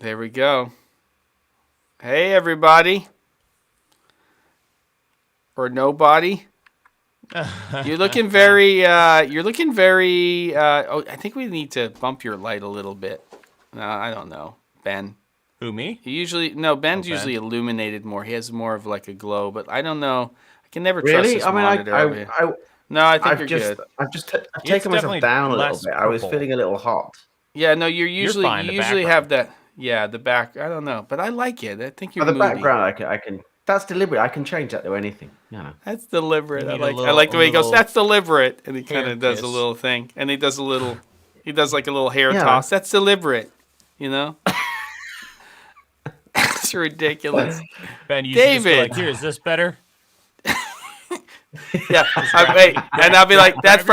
There we go. Hey, everybody. Or nobody. You're looking very, I think we need to bump your light a little bit. No, I don't know. Ben. Who, me? Ben's usually illuminated more. He has more of like a glow, but I don't know. I can never trust this monitor over here. No, I think you're good. I've taken myself down a little bit. I was feeling a little hot. Yeah, no, you usually have that. Yeah, the back. I don't know, but I like it. I think you're the moody. Background. I can. That's deliberate. I can change that to anything. You know. That's deliberate. I like the way he goes. That's deliberate, and he kind of does a little thing, and he does like a little hair toss. That's deliberate. You know. It's ridiculous. Ben, you David, here, is this better? Yeah. Wait, and I'll be like, that's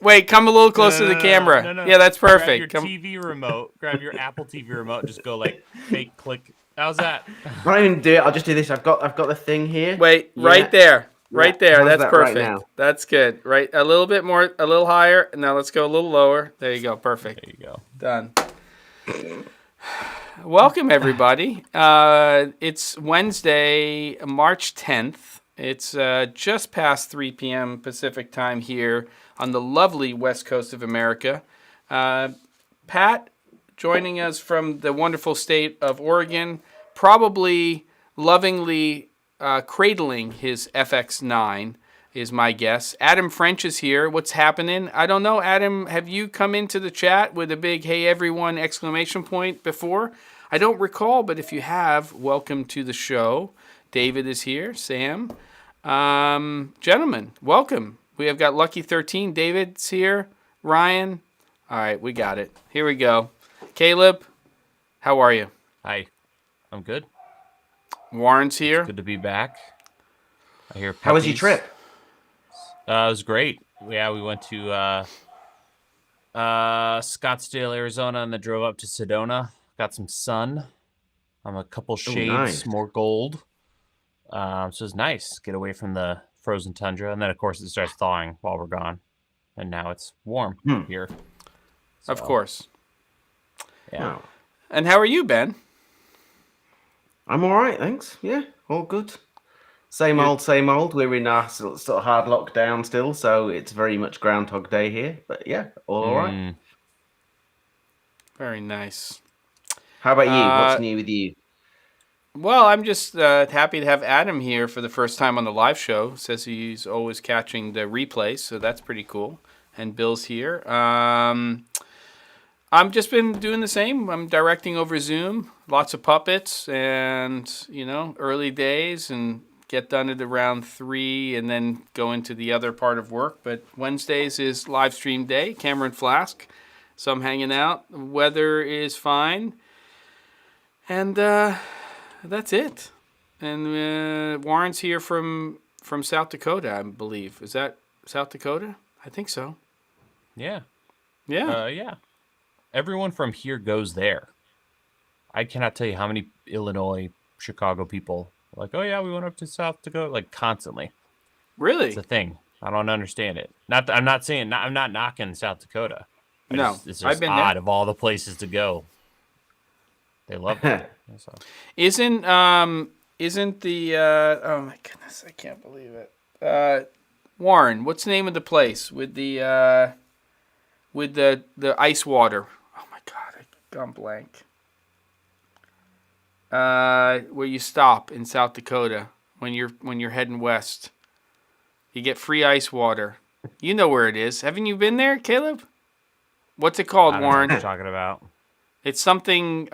Wait, come a little closer to the camera. No. Yeah, that's perfect. Grab your TV remote. Grab your Apple TV remote. And just go like fake click. How's that? I don't even do it. I'll just do this. I've got the thing here. Wait, right there. Right there. That's perfect. Right, that's good. Right, a little bit more, a little higher. Now let's go a little lower. There you go. Perfect. There you go. Done. Welcome everybody. It's Wednesday, March 10th. It's just past 3 p.m. Pacific time here on the lovely west coast of America. Pat, joining us from the wonderful state of Oregon, probably lovingly cradling his FX9 is my guess. Adam French is here. What's happening? I don't know. Adam, have you come into the chat with a big "Hey everyone!" exclamation point before? I don't recall, but if you have, welcome to the show. David is here. Sam. Gentlemen, welcome. We have got Lucky 13. David's here. Ryan. All right, we got it. Here we go. Caleb, how are you? Hi. I'm good. Warren's here. It's good to be back. I hear puppies. How was your trip? It was great. Yeah, we went to Scottsdale, Arizona, and then drove up to Sedona. Got some sun. A couple shades, more gold. So it's nice. Get away from the frozen tundra. And then, of course, it starts thawing while we're gone. And now it's warm here. So, of course. Yeah. Wow. And how are you, Ben? I'm all right, thanks. Yeah, all good. Same old. We're in our sort of hard lockdown still, so it's very much Groundhog Day here. But yeah, all right. Very nice. How about you? What's new with you? Well, I'm just happy to have Adam here for the first time on the live show. Says he's always catching the replays, so that's pretty cool. And Bill's here. I've just been doing the same. I'm directing over Zoom, lots of puppets, and early days, and get done at around 3, and then go into the other part of work. But Wednesdays is live stream day, camera and Flask, so I'm hanging out. The weather is fine, and that's it. And Warren's here from South Dakota, I believe. Is that South Dakota? I think so. Yeah. Yeah. Yeah. Everyone from here goes there. I cannot tell you how many Illinois, Chicago people are like, oh yeah, we went up to South Dakota, like constantly. Really? It's a thing. I don't understand it. I'm not knocking South Dakota. It's just been odd there. of all the places to go. They love it. So. Isn't the oh my goodness, I can't believe it. Warren, what's the name of the place with the ice water? Oh my God, I've gone blank. Where you stop in South Dakota when you're heading west, you get free ice water. You know where it is. Haven't you been there, Caleb? What's it called, I don't Warren? know what you're talking about. It's something.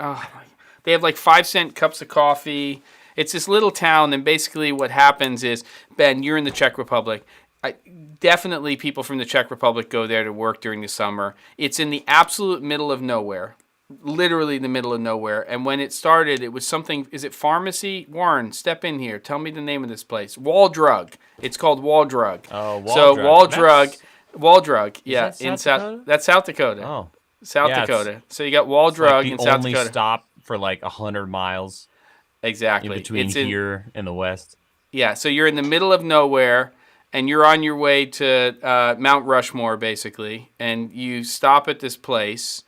They have like 5-cent cups of coffee. It's this little town, and basically what happens is, Ben, you're in the Czech Republic. Definitely people from the Czech Republic go there to work during the summer. It's in the absolute middle of nowhere, literally the middle of nowhere. And when it started, it was something, is it pharmacy? Warren, step in here. Tell me the name of this place. Wall Drug. It's called Wall Drug. Oh, Wall Drug. Wall Drug, yeah. That's South Dakota? Oh. South Dakota. So you got Wall Drug in South Dakota. The only stop for like 100 miles. Exactly. In between here and the west. Yeah, so you're in the middle of nowhere, and you're on your way to Mount Rushmore, basically, and you stop at this place,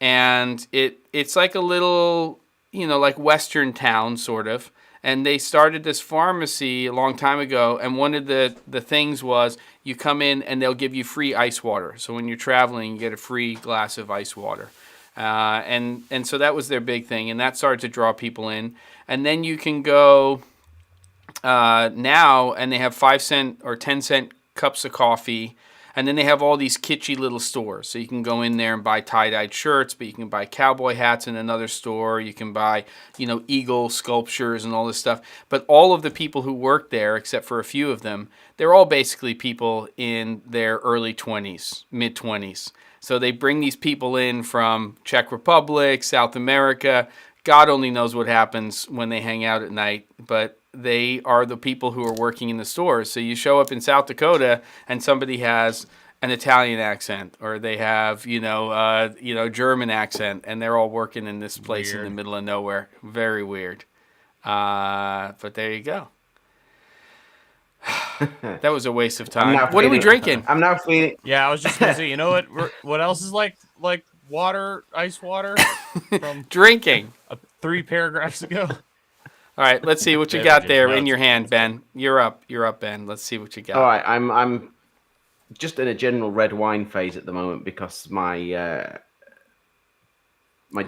and it's like a little, like Western town sort of. And they started this pharmacy a long time ago, and one of the things was you come in and they'll give you free ice water. So when you're traveling, you get a free glass of ice water. And so that was their big thing, and that started to draw people in. And then you can go now, and they have 5-cent or 10-cent cups of coffee. And then they have all these kitschy little stores. So you can go in there and buy tie-dyed shirts, but you can buy cowboy hats in another store. You can buy, eagle sculptures and all this stuff. But all of the people who work there, except for a few of them, they're all basically people in their early 20s, mid-20s. So they bring these people in from Czech Republic, South America. God only knows what happens when they hang out at night, but they are the people who are working in the stores. So you show up in South Dakota and somebody has an Italian accent, or they have, German accent, and they're all working in this place in the middle of nowhere. Very weird. But there you go. That was a waste of time. What are we drinking? I'm now feeling. Yeah, I was just gonna say, you know what else is like water, ice water from drinking 3 paragraphs ago. All right, let's see what you got there in your hand, Ben. You're up, Ben. Let's see what you got. All right, I'm just in a general red wine phase at the moment because my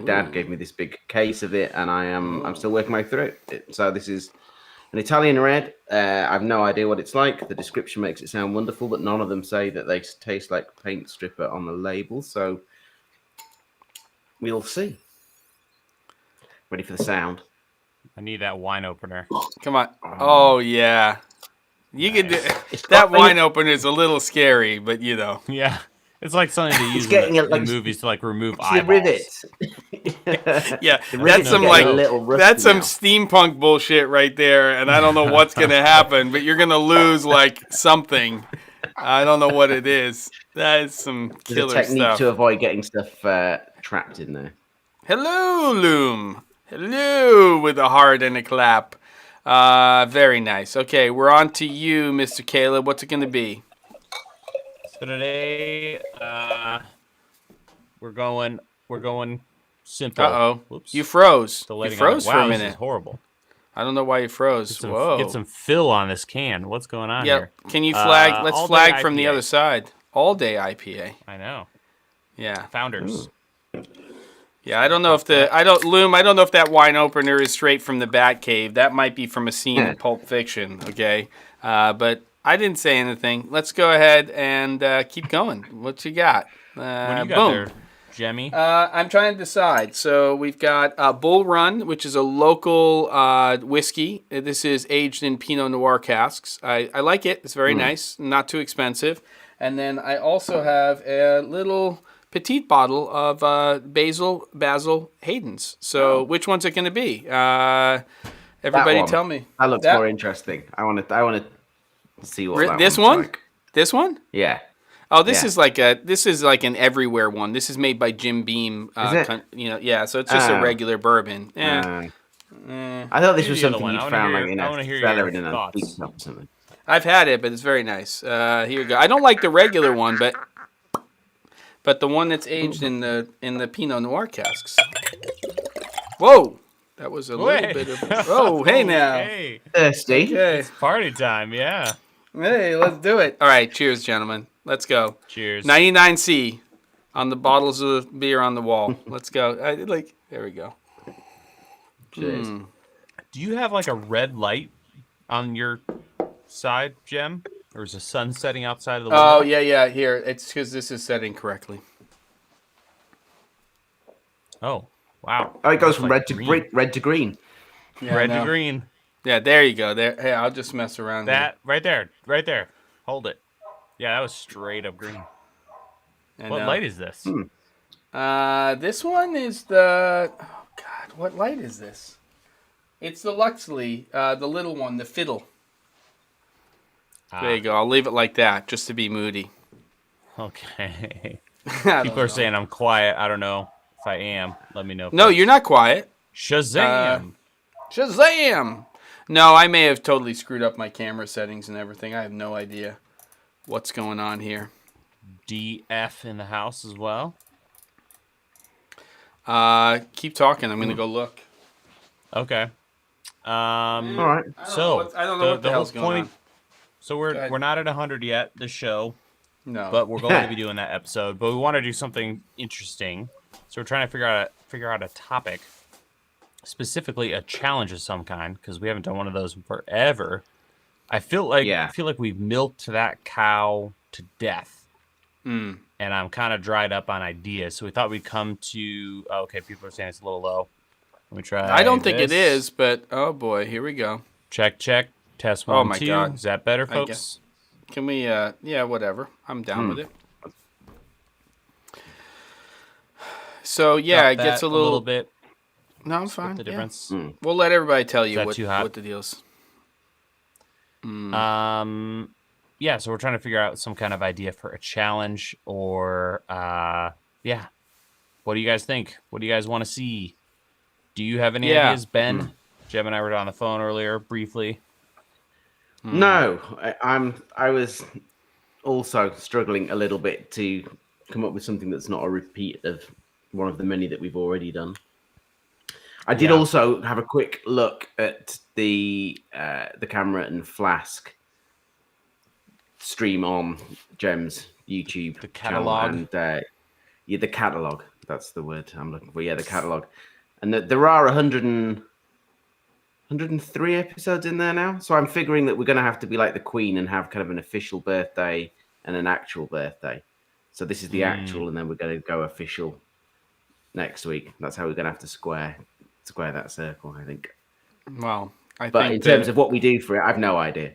dad gave me this big case of it, and I'm still working my way through it. So this is an Italian red. I have no idea what it's like. The description makes it sound wonderful, but none of them say that they taste like paint stripper on the label. So we'll see. Ready for the sound. I need that wine opener. Come on. Oh, yeah. You could do that. Wine opener is a little scary, but Yeah. It's like something to use in movies to remove eyeballs. Rivets. Yeah, that's some steampunk bullshit right there, and I don't know what's gonna happen, but you're gonna lose something. I don't know what it is. That is some killer stuff. Technique to avoid getting stuff trapped in there. Hello, Loom. Hello, with a heart and a clap. Very nice. Okay, we're on to you, Mr. Caleb. What's it gonna be? So today, we're going simple. Uh-oh. Whoops. You froze. You froze for a minute. This is horrible. I don't know why you froze. Get some fill on this can. What's going on here? Can you flag? Let's flag from the other side. All day IPA. I know. Yeah. Founders. Ooh. Yeah, I don't know if I don't know if that wine opener is straight from the Batcave. That might be from a scene in Pulp Fiction, okay? But I didn't say anything. Let's go ahead and keep going. What you got? What do you got there, Jemmy? I'm trying to decide. So we've got Bull Run, which is a local whiskey. This is aged in Pinot Noir casks. I like it. It's very nice, not too expensive. And then I also have a little petite bottle of Basil Hayden's. So which one's it going to be? Everybody tell me. That looks more interesting. I want to see what this one? Like. This one? Yeah. Oh, this is like an everywhere one. This is made by Jim Beam. Is it? So it's just a regular bourbon. I thought this was something you found cellar in a big cup or something. I've had it, but it's very nice. Here we go. I don't like the regular one, but the one that's aged in the Pinot Noir casks. Whoa, that was a little bit of. Oh, hey now. Hey. Thirsty. Okay. It's party time, yeah. Hey, let's do it. All right, cheers, gentlemen. Let's go. Cheers. 99C on the bottles of beer on the wall. Let's go. There we go. Cheers. Do you have a red light on your side, Jem? Or is the sun setting outside of the window? Oh, yeah. Here, it's because this is setting correctly. Oh, wow. Oh, it goes from red to green. Yeah, red to green. Yeah, there you go. There. Hey, I'll just mess around. Right there. Hold it. Yeah, that was straight up green. What light is this? This one is the. Oh God, what light is this? It's the Luxley, the little one, the fiddle. There you go. I'll leave it like that, just to be moody. Okay. People are saying I'm quiet. I don't know if I am. Let me know. No, you're not quiet. Shazam! Shazam! No, I may have totally screwed up my camera settings and everything. I have no idea what's going on here. DF in the house as well. Keep talking. I'm going to go look. Okay. All right. So I don't know what the hell's whole going on. So we're not at 100 yet, the show, No. but we're going to be doing that episode. But we want to do something interesting, so we're trying to figure out a topic, specifically a challenge of some kind, because we haven't done one of those in forever. I feel like we've milked that cow to death, and I'm kind of dried up on ideas. So we thought we'd come to. Oh, okay, people are saying it's a little low. Let me try. I don't think it is, but oh boy, here we go. Check. Test 1, Oh my 2. God. Is that better, folks? Can we? Yeah, whatever. I'm down with it. So yeah, it gets a little bit. No, I'm fine. The difference. Yeah. We'll let everybody tell you what the deal is. Yeah, so we're trying to figure out some kind of idea for a challenge, or yeah. What do you guys think? What do you guys want to see? Do you have any ideas, Ben? Jem and I were on the phone earlier briefly. No, I was also struggling a little bit to come up with something that's not a repeat of one of the many that we've already done. I did also have a quick look at the camera and Flask stream on Jem's YouTube catalog. Channel, and the catalog. That's the word I'm looking for. Yeah, the catalog. And there are 103 episodes in there now. So I'm figuring that we're going to have to be like the Queen and have kind of an official birthday and an actual birthday. So this is the actual, and then we're going to go official next week. That's how we're going to have to square that circle, I think. Well, but in terms of what we do for it, I've no idea.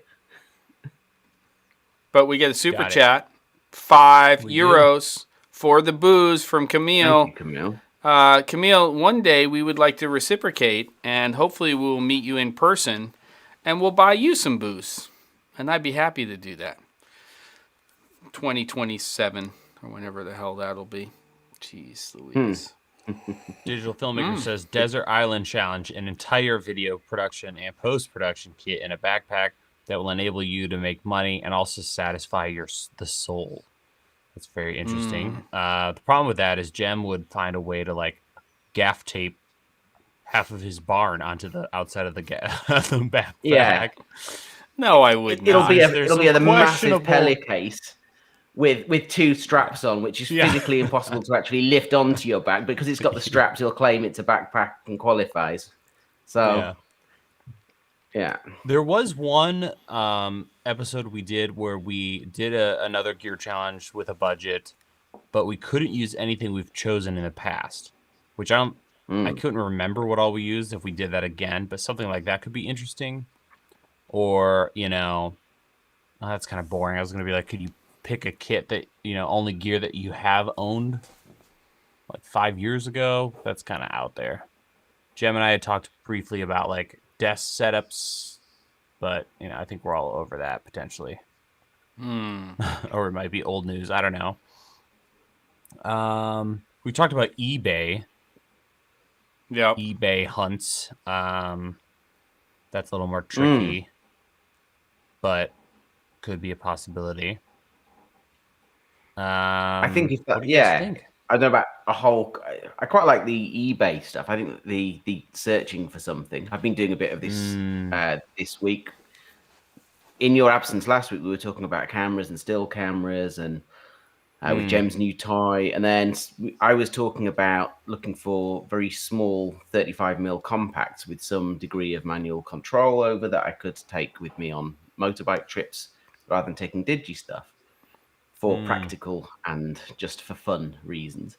But we get a super chat, €5 for the booze from Camille. Thank you, Camille. Camille, one day we would like to reciprocate, and hopefully we will meet you in person, and we'll buy you some booze. And I'd be happy to do that. 2027, or whenever the hell that'll be. Jeez Louise. Digital Filmmaker says, Desert Island Challenge, an entire video production and post-production kit in a backpack that will enable you to make money and also satisfy the soul. That's very interesting. The problem with that is Jem would find a way to like gaff tape half of his barn onto the outside of the backpack. Yeah. No, I wouldn't. It'll be a massive Pele case with two straps on, which is physically impossible to actually lift onto your back, because it's got the straps. He'll claim it's a backpack and qualifies. So. Yeah. There was one episode we did where we did another gear challenge with a budget, but we couldn't use anything we've chosen in the past, which I couldn't remember what all we used if we did that again, but something like that could be interesting. Or, that's kind of boring. I was going to be like, could you pick a kit that, only gear that you have owned like 5 years ago? That's kind of out there. Jem and I had talked briefly about like desk setups, but I think we're all over that potentially. Or it might be old news. I don't know. We talked about eBay. Yeah. eBay hunts. That's a little more tricky, but could be a possibility. I think if that, what do you guys think? I don't know about a whole. I quite like the eBay stuff. I think the searching for something. I've been doing a bit of this this week. In your absence last week, we were talking about cameras and still cameras, and with Jem's new toy. And then I was talking about looking for very small 35mm compacts with some degree of manual control over that I could take with me on motorbike trips rather than taking digi stuff for practical and just for fun reasons.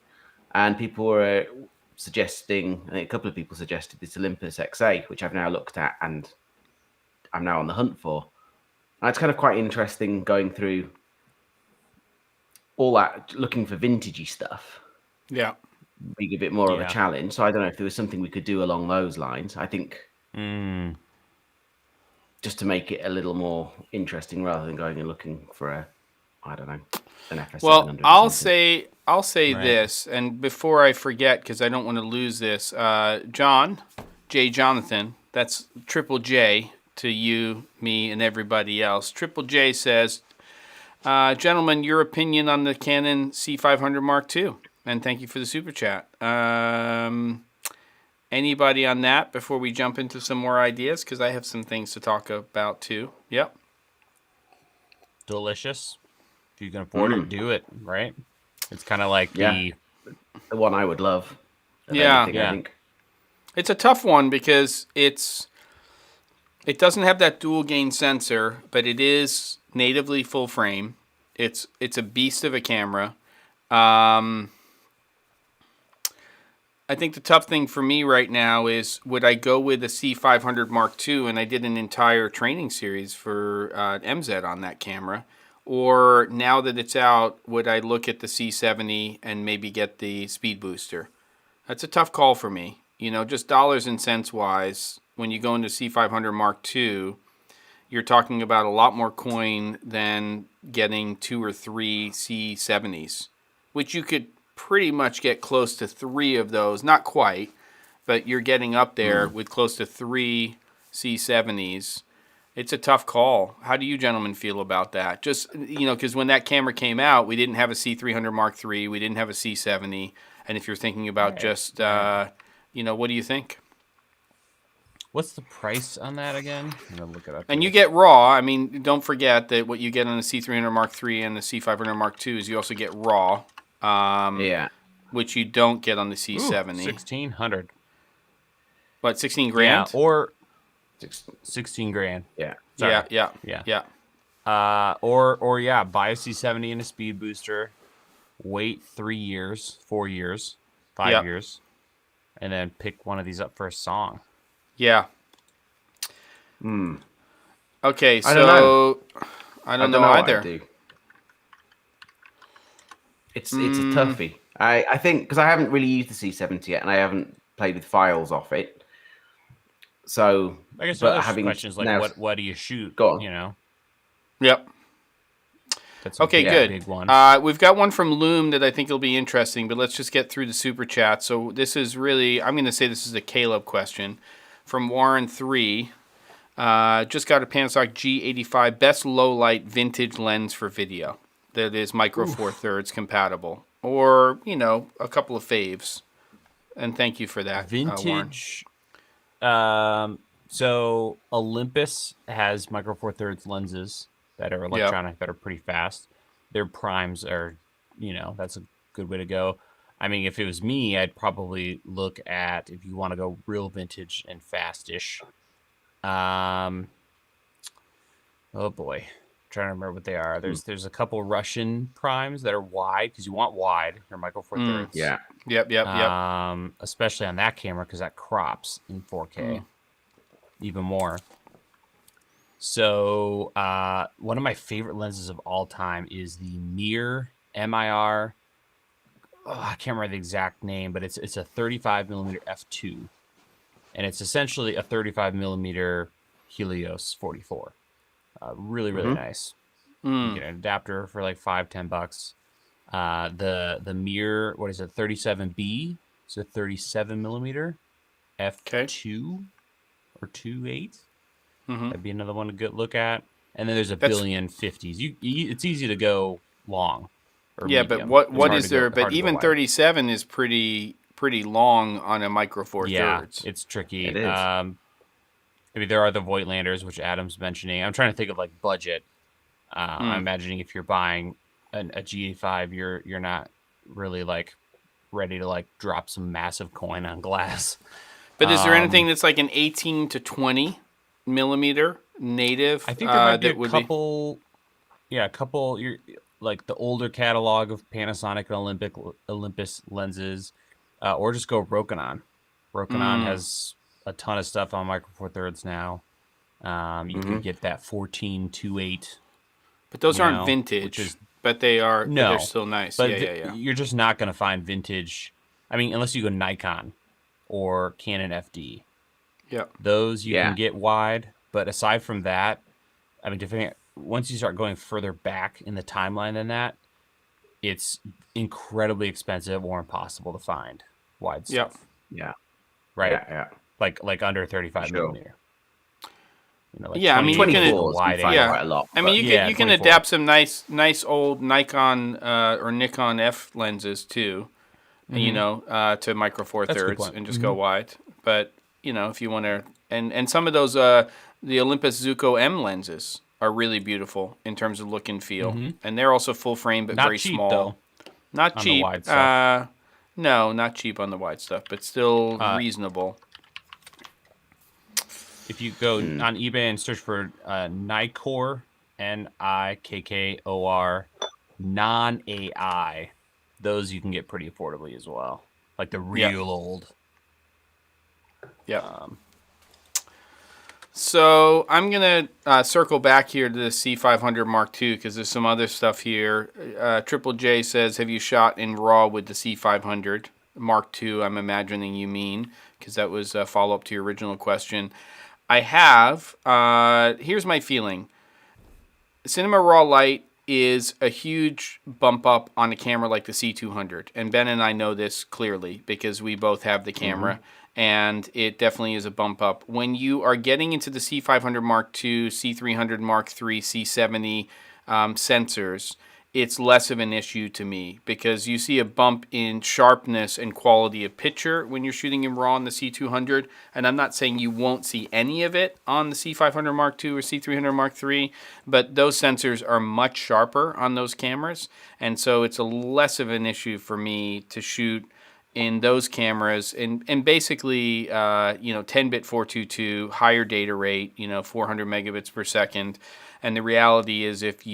And people were suggesting, I think a couple of people suggested this Olympus XA, which I've now looked at and I'm now on the hunt for. And it's kind of quite interesting going through all that, looking for vintagey stuff. Yeah. Being a bit more of a challenge. So I don't know if there was something we could do along those lines. I think just to make it a little more interesting rather than going and looking for an FS700. Well, I'll say this, and before I forget, because I don't want to lose this, Jonathan, that's Triple J to you, me, and everybody else. Triple J says, gentlemen, your opinion on the Canon C500 Mark II. And thank you for the super chat. Anybody on that before we jump into some more ideas? Because I have some things to talk about too. Yep. Delicious. If you can afford it, do it, right? It's kind of like the one I would love. Yeah. Anything, I think. It's a tough one because it doesn't have that dual gain sensor, but it is natively full frame. It's a beast of a camera. I think the tough thing for me right now is, would I go with a C500 Mark II? And I did an entire training series for MZ on that camera. Or now that it's out, would I look at the C70 and maybe get the speed booster? That's a tough call for me. You know, just dollars and cents wise, when you go into C500 Mark II, you're talking about a lot more coin than getting 2 or 3 C70s, which you could pretty much get close to 3 of those. Not quite, but you're getting up there with close to 3 C70s. It's a tough call. How do you gentlemen feel about that? Just, you know, because when that camera came out, we didn't have a C300 Mark III. We didn't have a C70. And if you're thinking about just, you know, what do you think? What's the price on that again? I'm gonna look it up. And you get RAW. I mean, don't forget that what you get on the C300 Mark III and the C500 Mark II is you also get RAW. Which you don't get on the C70. 1,600. What, 16 grand? Yeah, or 16 grand. Yeah. Sorry. Yeah. Or buy a C70 and a speed booster, wait 3 years, 4 years, 5 years, and then pick one of these up for a song. Yeah. Okay, so I don't know either. It's a toughie. I think because I haven't really used the C70 yet, and I haven't played with files off it. So, I guess the question is like, what do you shoot? Go on. You know. Yep. That's okay, good. Big one. We've got one from Loom that I think will be interesting, but let's just get through the super chat. So this is really, I'm going to say this is a Caleb question from Warren 3. Just got a Panasonic G85 best low light vintage lens for video that is micro Four Thirds compatible, or you know, a couple of faves. And thank you for that, vintage. So Olympus has micro Four Thirds lenses that are electronic that are pretty fast. Their primes are, you know, that's a good way to go. I mean, if it was me, I'd probably look at, if you want to go real vintage and fast-ish. Oh boy, I'm trying to remember what they are. There's a couple Russian primes that are wide, because you want wide. They're micro Four Thirds. Yeah. Yep. Especially on that camera, because that crops in 4K even more. So one of my favorite lenses of all time is the Mir MIR. I can't remember the exact name, but it's a 35mm f2, and it's essentially a 35mm Helios 44. Really nice. You get an adapter for like $5-10. The Mir, what is it, 37B? It's a 37mm f2 or 2.8. That'd be another one to good look at. And then there's a billion 50s. It's easy to go long. Yeah, medium. But what is there? But even 37 is pretty long on a micro Four Thirds. Yeah, it's tricky. It is. I mean, there are the Voigtlanders, which Adam's mentioning. I'm trying to think of like budget. I'm imagining if you're buying a G85, you're not really like ready to like drop some massive coin on glass. But is there anything that's like an 18 to 20 millimeter native? I think there might be a couple. Yeah, a couple. You're like the older catalog of Panasonic and Olympus lenses, or just go Rokinon. Rokinon has a ton of stuff on micro Four Thirds now. You can get that 14-2.8. But those aren't vintage. But they are. No, they're still nice. But yeah. You're just not going to find vintage. I mean, unless you go Nikon or Canon FD. Yeah. Those you can get wide, but aside from that, I mean, once you start going further back in the timeline than that, it's incredibly expensive or impossible to find wide stuff. Yeah. Right. Yeah. Like under 35 millimeter. You know, like I mean, 24 wide. Quite a lot. I mean, you can adapt some nice old Nikon or Nikon F lenses too. you know, to micro four thirds and just go wide. But, you know, if you want to, and some of those, the Olympus Zuiko M lenses are really beautiful in terms of look and feel. And they're also full frame, but Not very cheap, small. though, Not on cheap. the wide stuff. No, not cheap on the wide stuff, but still reasonable. If you go on eBay and search for Nikkor, Nikkor, non-AI, those you can get pretty affordably as well. Like the real old. Yeah. So I'm going to circle back here to the C500 Mark II because there's some other stuff here. Triple J says, have you shot in RAW with the C500 Mark II? I'm imagining you mean, because that was a follow-up to your original question. I have. Here's my feeling. Cinema Raw Light is a huge bump up on a camera like the C200. And Ben and I know this clearly because we both have the camera. And it definitely is a bump up. When you are getting into the C500 Mark II, C300 Mark III, C70 sensors, it's less of an issue to me because you see a bump in sharpness and quality of picture when you're shooting in RAW on the C200. And I'm not saying you won't see any of it on the C500 Mark II or C300 Mark III, but those sensors are much sharper on those cameras. And so it's a less of an issue for me to shoot in those cameras and basically, 10-bit 422, higher data rate, 400 megabits per second. And the reality is if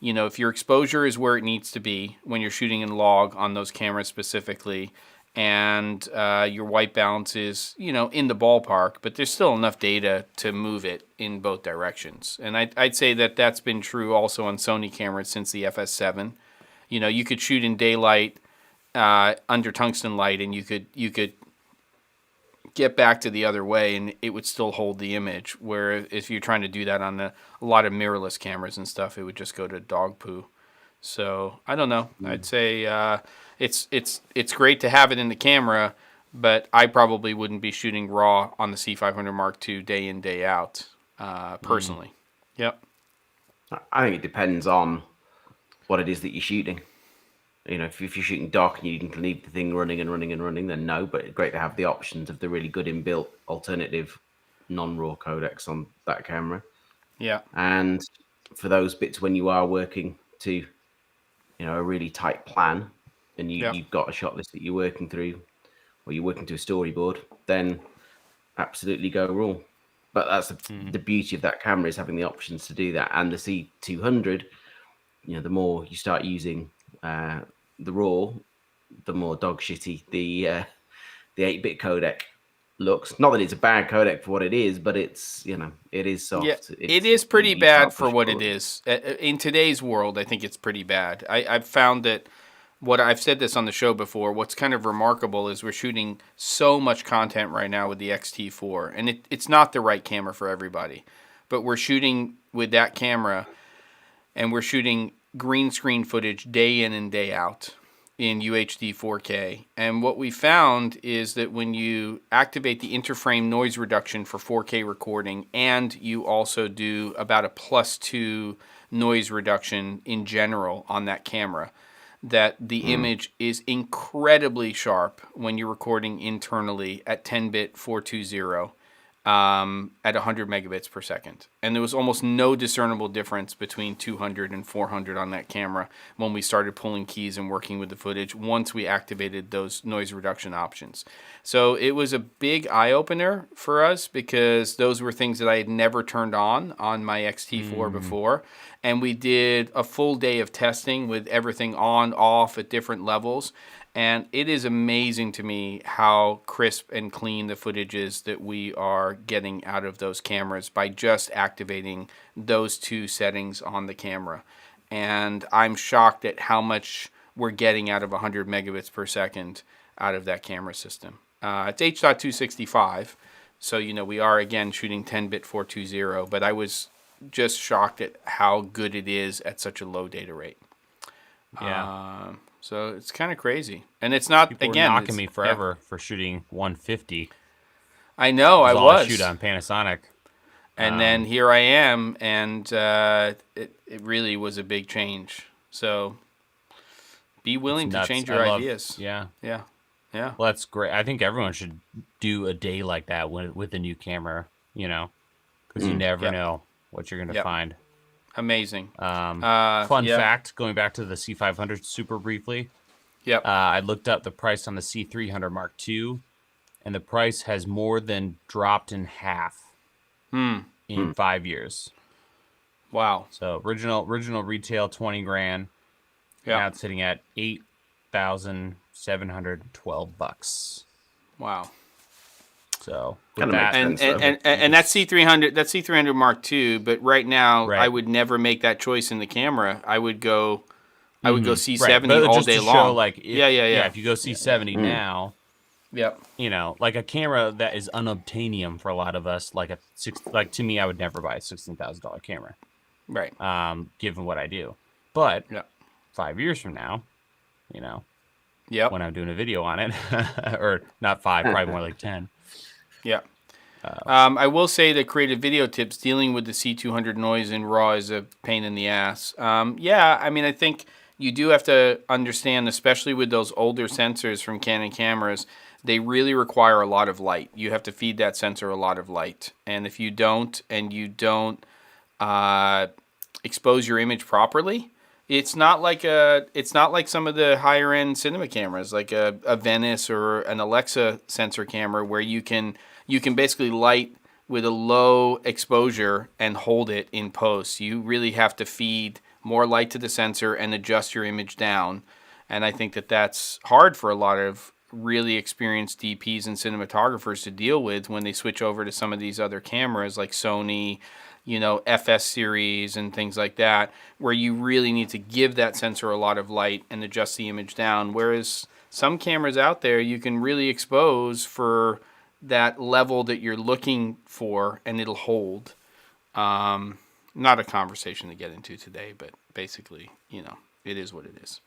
if your exposure is where it needs to be when you're shooting in log on those cameras specifically, and your white balance is, in the ballpark, but there's still enough data to move it in both directions. And I'd say that that's been true also on Sony cameras since the FS7. You could shoot in daylight under tungsten light, and you could get back to the other way, and it would still hold the image. Where if you're trying to do that on a lot of mirrorless cameras and stuff, it would just go to dog poo. So I don't know. I'd say it's great to have it in the camera, but I probably wouldn't be shooting RAW on the C500 Mark II day in, day out, personally. Yep. I think it depends on what it is that you're shooting. If you're shooting dock and you can leave the thing running, then no. But it's great to have the options of the really good inbuilt alternative non-RAW codecs on that camera. Yeah. And for those bits when you are working to, a really tight plan, and you've got a shot list that you're working through, or you're working to a storyboard, then absolutely go RAW. But that's the beauty of that camera, is having the options to do that. And the C200, the more you start using the RAW, the more dog shitty the 8-bit codec looks. Not that it's a bad codec for what it is, but it's it is soft. Yeah, it is pretty bad for what it is. In today's world, I think it's pretty bad. I've found that I've said this on the show before. What's kind of remarkable is we're shooting so much content right now with the XT4, and it's not the right camera for everybody, but we're shooting with that camera, and we're shooting green screen footage day in and day out in UHD 4K. And what we found is that when you activate the interframe noise reduction for 4K recording, and you also do about a +2 noise reduction in general on that camera, that the image is incredibly sharp when you're recording internally at 10-bit 420 at 100 megabits per second. And there was almost no discernible difference between 200 and 400 on that camera when we started pulling keys and working with the footage once we activated those noise reduction options. So it was a big eye-opener for us because those were things that I had never turned on my XT4 before. And we did a full day of testing with everything on, off at different levels. And it is amazing to me how crisp and clean the footage is that we are getting out of those cameras by just activating those two settings on the camera. And I'm shocked at how much we're getting out of 100 megabits per second out of that camera system. It's H.265, so we are again shooting 10-bit 420, but I was just shocked at how good it is at such a low data rate. Yeah. So it's kind of crazy, and it's not. People again were knocking me forever for shooting 150. I know, I all I was shoot on Panasonic, and then here I am, and it really was a big change. So Be willing to nuts. change your ideas. Yeah. Yeah. Yeah. Well, that's great. I think everyone should do a day like that with a new camera, because you never know what you're going to find. Amazing. Fun fact, going back to the C500 super briefly. Yep. I looked up the price on the C300 Mark II, and the price has more than dropped in half in 5 years. Wow. So original retail $20,000. Yeah. Now it's sitting at $8,712. Wow. So Kinda with that, makes sense. And that's C300 Mark II, but right now I would never make that choice in the camera. I would go C70 all day long. Show, like, if you go C70 now, yep. Like a camera that is unobtainium for a lot of us, like to me, I would never buy a $16,000 camera. Right. Given what I do. But 5 years from now, yep. when I'm doing a video on it, or not 5, probably more like 10. Yeah. I will say that creative video tips dealing with the C200 noise in RAW is a pain in the ass. I think you do have to understand, especially with those older sensors from Canon cameras, they really require a lot of light. You have to feed that sensor a lot of light. And if you don't, expose your image properly, it's not like some of the higher end cinema cameras, like a Venice or an Alexa sensor camera, where you can basically light with a low exposure and hold it in post. You really have to feed more light to the sensor and adjust your image down. And I think that that's hard for a lot of really experienced DPs and cinematographers to deal with when they switch over to some of these other cameras like Sony, FS series and things like that, where you really need to give that sensor a lot of light and adjust the image down. Whereas some cameras out there, you can really expose for that level that you're looking for and it'll hold. Not a conversation to get into today, but basically, it is what it is.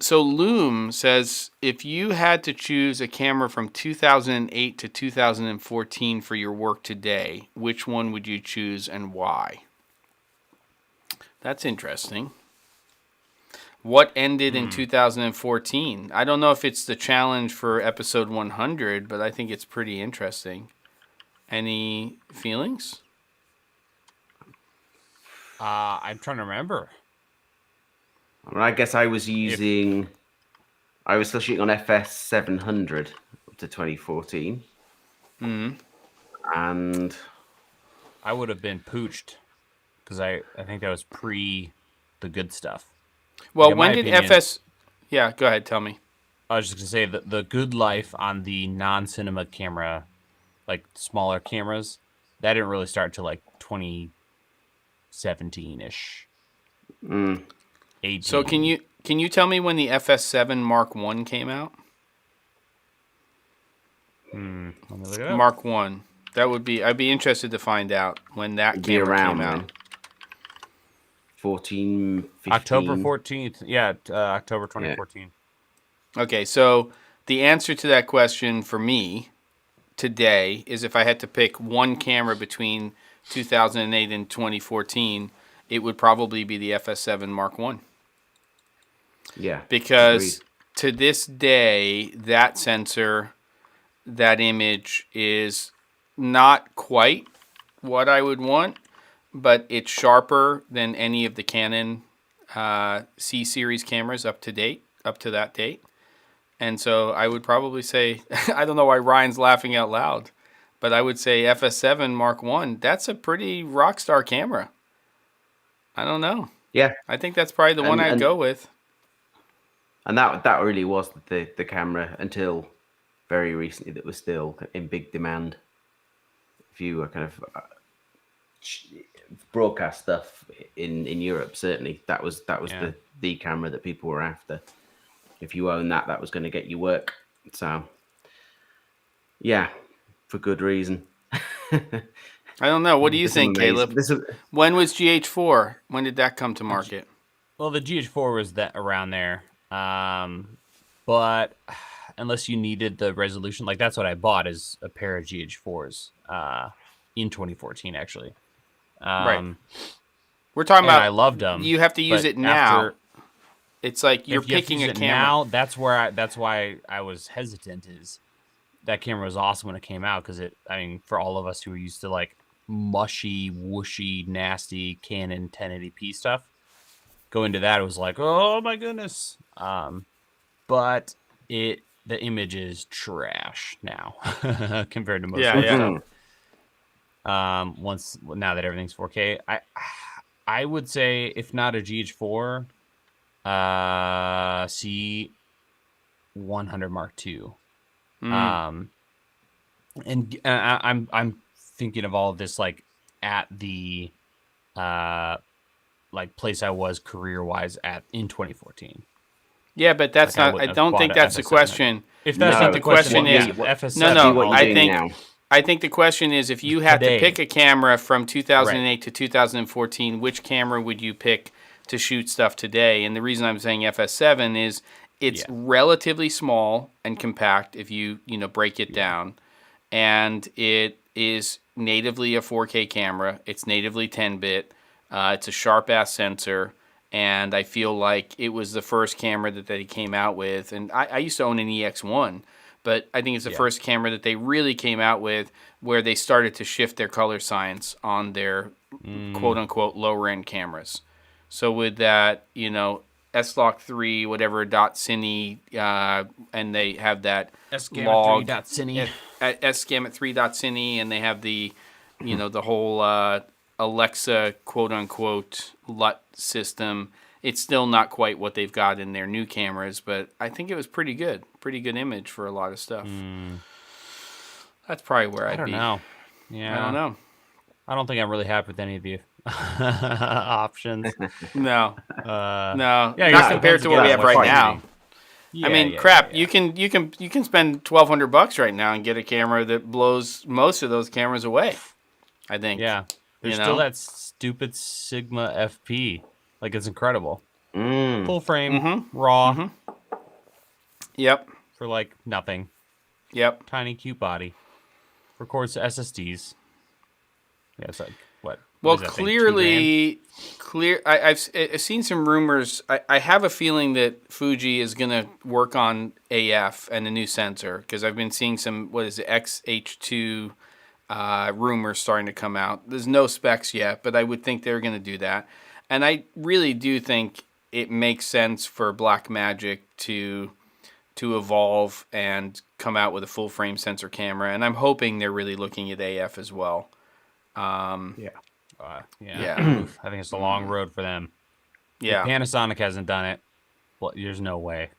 So Loom says, if you had to choose a camera from 2008 to 2014 for your work today, which one would you choose and why? That's interesting. What ended in 2014? I don't know if it's the challenge for episode 100, but I think it's pretty interesting. Any feelings? I'm trying to remember. I guess I was still shooting on FS 700 up to 2014. And I would have been pooched because I think that was pre the good stuff. Well, when did FS... Yeah, go ahead, tell me. I was just going to say that the good life on the non-cinema camera, like smaller cameras, that didn't really start until like 2017-ish. 18. So can you tell me when the FS7 Mark I came out? Let me look it up. Mark I. I'd be interested to find out when that camera came out. 14, 15. October 14th. Yeah, October 2014. Yeah. Okay, so the answer to that question for me today is if I had to pick one camera between 2008 and 2014, it would probably be the FS7 Mark I. Yeah. Because to this day, that sensor, that image is not quite what I would want, but it's sharper than any of the Canon C series cameras up to that date. And so I would probably say, I don't know why Ryan's laughing out loud, but I would say FS7 Mark I, that's a pretty rock star camera. I don't know. Yeah. I think that's probably the one I'd go with. And that really was the camera until very recently that was still in big demand. If you were kind of broadcast stuff in Europe, certainly that was the camera that people were after. If you own that was going to get you work. So, yeah, for good reason. I don't know. What do you think, Caleb? When was GH4? When did that come to market? Well, the GH4 was around there. But unless you needed the resolution, like that's what I bought is a pair of GH4s in 2014, actually. Right. We're talking about. I loved them. You have to use it now. It's like you're if you have to picking use a it camera. now, that's why I was hesitant. Is that camera was awesome when it came out because for all of us who are used to like mushy, whooshy, nasty Canon 1080p stuff, going to that it was like, oh my goodness. But the image is trash now compared to most Yeah, of the yeah. stuff. Now that everything's 4K, I would say if not a GH4, C100 Mark II. And I'm thinking of all of this like at the like place I was career wise at in 2014. Yeah, but that's Like, not. I don't think that's the question. If that's I not think the question, is FS7. no. I think I think the question is if you had to Today. pick a camera from 2008 to 2014, which camera would you pick to shoot stuff today? And the reason I'm saying FS7 is it's relatively small and compact if you break it down, and it is natively a 4K camera. It's natively 10-bit. It's a sharp ass sensor. And I feel like it was the first camera that they came out with. And I used to own an EX1, but I think it's the first camera that they really came out with where they started to shift their color science on their quote-unquote lower-end cameras. So with that, S-Log 3, whatever, .cine, and they have that log. S-Gamma3.cine. S-Gamma3.cine, and they have the, the whole... Alexa quote-unquote LUT system. It's still not quite what they've got in their new cameras, but I think it was pretty good image for a lot of stuff. That's probably where I'd be. I don't know. Yeah. I don't know. I don't think I'm really happy with any of the options. No. No. Yeah, not compared to what we have right now. Yeah, I mean, you can spend $1,200 right now and get a camera that blows most of those cameras away, I think. Yeah. There's still that stupid Sigma FP. Like, it's incredible. Full frame, raw. Yep. For, like, nothing. Yep. Tiny, cute body. Records to SSDs. Yeah, it's like, what? Well, what clearly, I've seen some rumors. I have a feeling that Fuji is going to work on AF and a new sensor, because I've been seeing some, XH2... rumors starting to come out. There's no specs yet, but I would think they're going to do that. And I really do think it makes sense for Blackmagic to evolve and come out with a full frame sensor camera. And I'm hoping they're really looking at AF as well. Yeah. I think it's a long road for them. Yeah. If Panasonic hasn't done it, well, there's no way.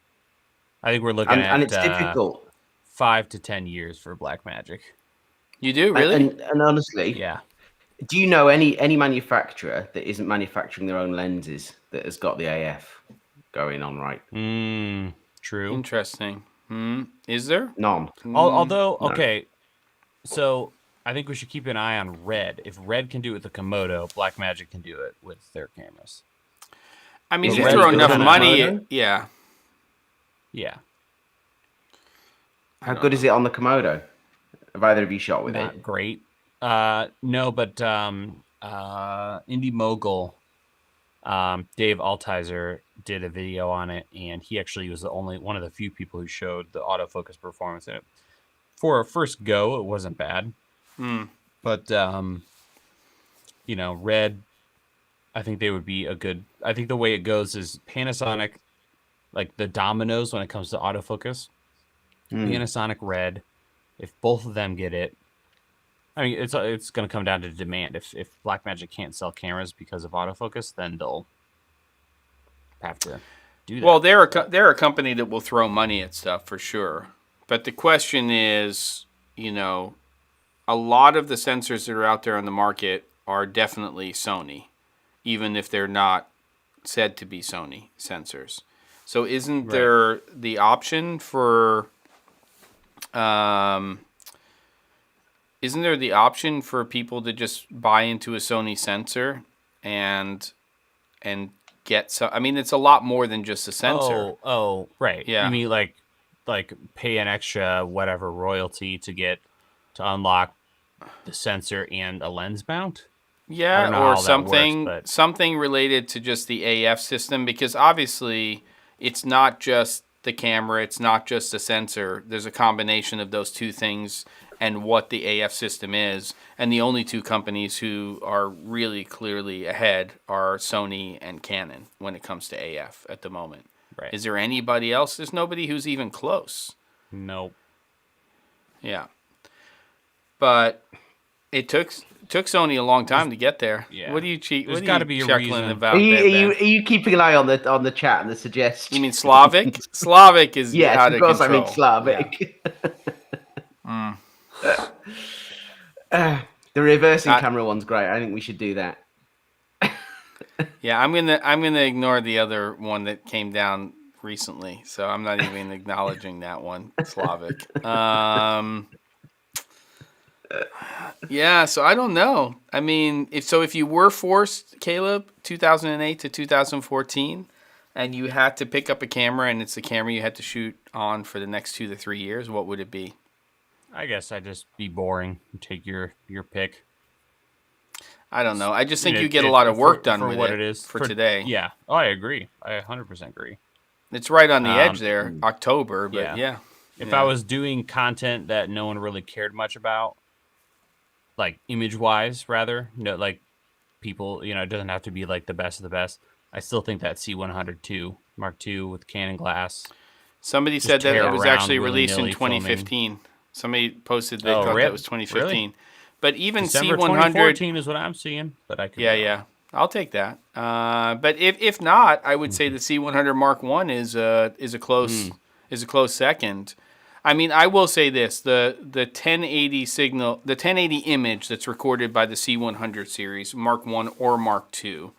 I think we're looking at and it's difficult. 5 to 10 years for Blackmagic. You do, really? And honestly, do you know any manufacturer that isn't manufacturing their own lenses that has got the AF going on right? True. Interesting. Is there? None. Although, okay, so I think we should keep an eye on Red. If Red can do it with the Komodo, Blackmagic can do it with their cameras. I mean, Well, you Red throw is enough good on money. Komodo? Yeah. Yeah. How good is it on the Komodo? Have either of you shot with Not it? great. No, but Indie Mogul, Dave Altizer did a video on it, and he actually was the only one of the few people who showed the autofocus performance in it. For a first go, it wasn't bad. But Red, I think they would be a good. I think the way it goes is Panasonic, like the dominoes when it comes to autofocus. Panasonic, Red. If both of them get it, I mean, it's going to come down to demand. If Blackmagic can't sell cameras because of autofocus, then they'll have to do that. Well, they're a company that will throw money at stuff for sure. But the question is, a lot of the sensors that are out there on the market are definitely Sony, even if they're not said to be Sony sensors. So isn't there the option for... isn't there the option for people to just buy into a Sony sensor and get some? I mean, it's a lot more than just a sensor. Oh, right. Yeah. You mean like pay an extra whatever royalty to unlock the sensor and a lens mount? Yeah, don't know or how that works, but something related to just the AF system, because obviously it's not just the camera, it's not just the sensor. There's a combination of those two things and what the AF system is. And the only two companies who are really clearly ahead are Sony and Canon when it comes to AF at the moment. right. Is there anybody else? There's nobody who's even close. Nope. Yeah. But it took Sony a long time to get there. Yeah. What do you cheat? There's What got are to you be a chuckling reason. about? Are you Ben? keeping an eye on the chat and the suggestions? You mean Slavic? Slavic is Yes, out of of course. control. I mean Slavic. Yeah. The reversing camera one's great. I think we should do that. Yeah, I'm gonna ignore the other one that came down recently, so I'm not even acknowledging that one, Slavic. Yeah, so I don't know. I mean, if you were forced, Caleb, 2008 to 2014, and you had to pick up a camera and it's the camera you had to shoot on for the next 2 to 3 years, what would it be? I guess I'd just be boring and take your pick. I don't know. I just think you get a lot of work done with what it is for today. Yeah. Oh, I agree. I 100% agree. It's right on the edge there, October, but yeah. If I was doing content that no one really cared much about, like image-wise, rather, like people, it doesn't have to be like the best of the best. I still think that C100 Mark II with Canon glass. Somebody said that it was actually released in willy-nilly 2015. Somebody posted they thought that was 2015. Really? But even December C100 2014 is what I'm seeing. But I could yeah, I'll take that. But if not, I would say the C100 Mark I is a close second. I mean, I will say this: the 1080 signal, the 1080 image that's recorded by the C100 series, Mark I or Mark II,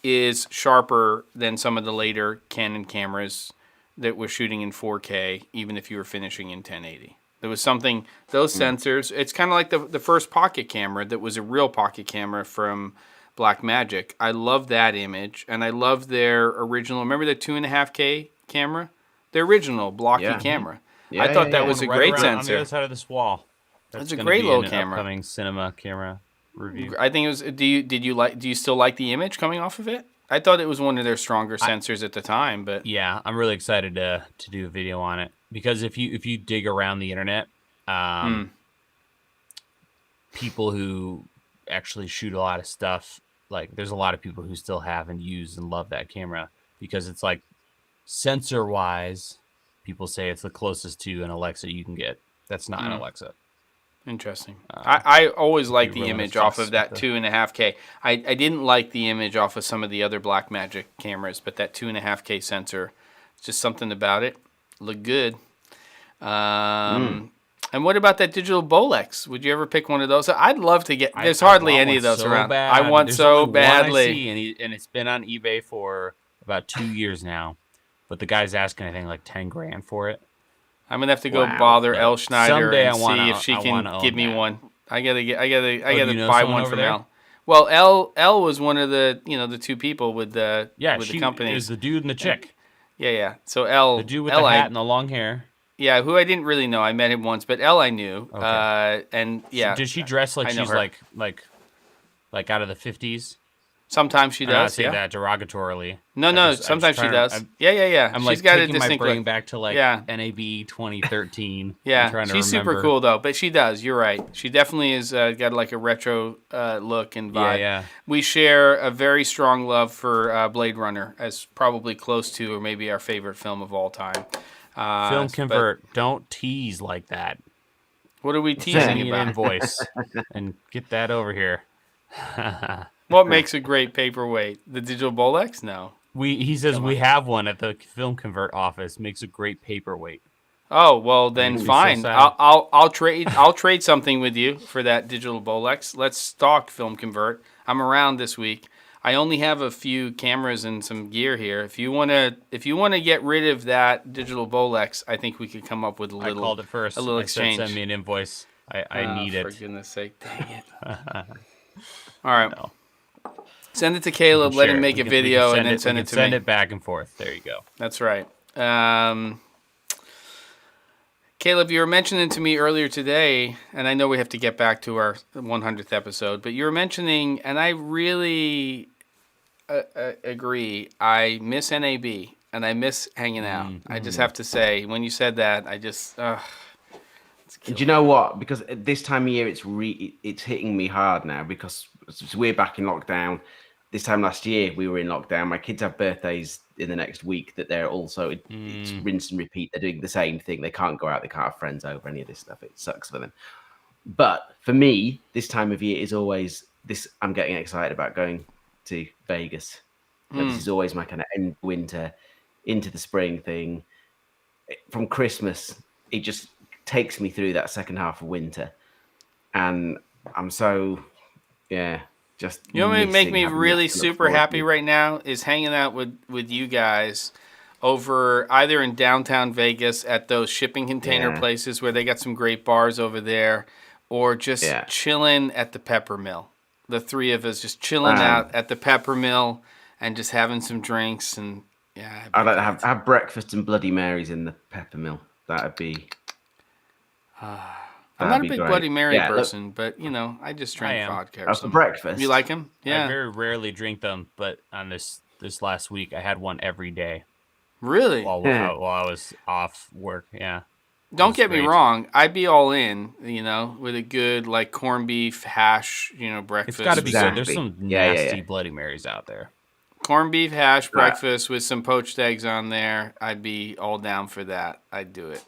is sharper than some of the later Canon cameras that were shooting in 4K, even if you were finishing in 1080. There was something, those sensors, it's kind of like the first pocket camera that was a real pocket camera from Blackmagic. I love that image, and I love their original, remember the 2.5K camera? The original blocky camera. Yeah, I thought that was a great sensor. On the other side of this wall. That's a great little camera. Upcoming cinema camera review. I think it was. Do you still like the image coming off of it? I thought it was one of their stronger sensors at the time, but yeah, I'm really excited to do a video on it because if you dig around the internet, people who actually shoot a lot of stuff, like there's a lot of people who still have and use and love that camera because it's like sensor wise. People say it's the closest to an Alexa you can get. That's not an Alexa. Interesting. I always liked the image off of that 2.5K. I didn't like the image off of some of the other Blackmagic cameras, but that 2.5K sensor, just something about it. Looked good. And what about that digital Bolex? Would you ever pick one of those? I'd love to get. There's hardly any of those around. I want so badly. And it's been on eBay for about 2 years now. But the guy's asking, I think, like 10 grand for it. I'm gonna have to go bother Elle Schneider and see if she I can give me one. I gotta know buy someone one from there? Elle. Well, Elle was one of the the two people with the the company. Is the dude and the chick. Yeah. So Elle, the dude with the hat and the long hair. Yeah, who I didn't really know. I met him once, but Elle I knew. Okay. And yeah. Does she dress like she's like out of the 50s? Sometimes she does. I say that derogatorily. No. Sometimes she does. Yeah. I'm she's got taking a my brain back to NAB 2013. Yeah, she's super cool though. But she does. You're right. She definitely is got like a retro look and vibe. Yeah. We share a very strong love for Blade Runner as probably close to or maybe our favorite film of all time. Film Convert. Don't tease like that. What are we teasing Send me about? an invoice and get that over here. What makes a great paperweight? The digital Bolex? No. He says we have one at the Film Convert office. Makes a great paperweight. Oh well, then fine. I'll trade something with you for that digital Bolex. Let's stalk Film Convert. I'm around this week. I only have a few cameras and some gear here. If you wanna get rid of that digital Bolex, I think we could come up with a little. I called it first. A little exchange. Send me an invoice. I need it. For goodness sake, dang it. All right. No. Send it to Caleb. Let him make a video and then send it to me. Send it back and forth. There you go. That's right. Caleb, you were mentioning to me earlier today, and I know we have to get back to our 100th episode, but you were mentioning, and I really agree, I miss NAB, and I miss hanging out. I just have to say, when you said that, I just... Do you know what? Because at this time of year, it's hitting me hard now because we're back in lockdown. This time last year, we were in lockdown. My kids have birthdays in the next week that they're also, it's rinse and repeat. They're doing the same thing. They can't go out. They can't have friends over, any of this stuff. It sucks for them. But for me, this time of year is always this. I'm getting excited about going to Vegas. This is always my kind of end winter into the spring thing. From Christmas, it just takes me through that second half of winter. And I'm so, just you know what make me really super happy right now is hanging out with you guys over either in downtown Vegas at those shipping container places where they got some great bars over there, or just chilling at the Pepper Mill. The three of us just chilling out at the Pepper Mill and just having some drinks. And I'd like to have breakfast and Bloody Marys in the Pepper Mill. That'd be... I'm not a big great. Bloody Mary person, but I just drink vodka. For breakfast. You like them? Yeah. I very rarely drink them, but on this last week, I had one every day. Really? While I was off work, yeah. Don't get me wrong. I'd be all in, with a good corned beef hash, breakfast. It's got to be good. There's some nasty Bloody Marys out there. Corned beef hash breakfast with some poached eggs on there. I'd be all down for that. I'd do it.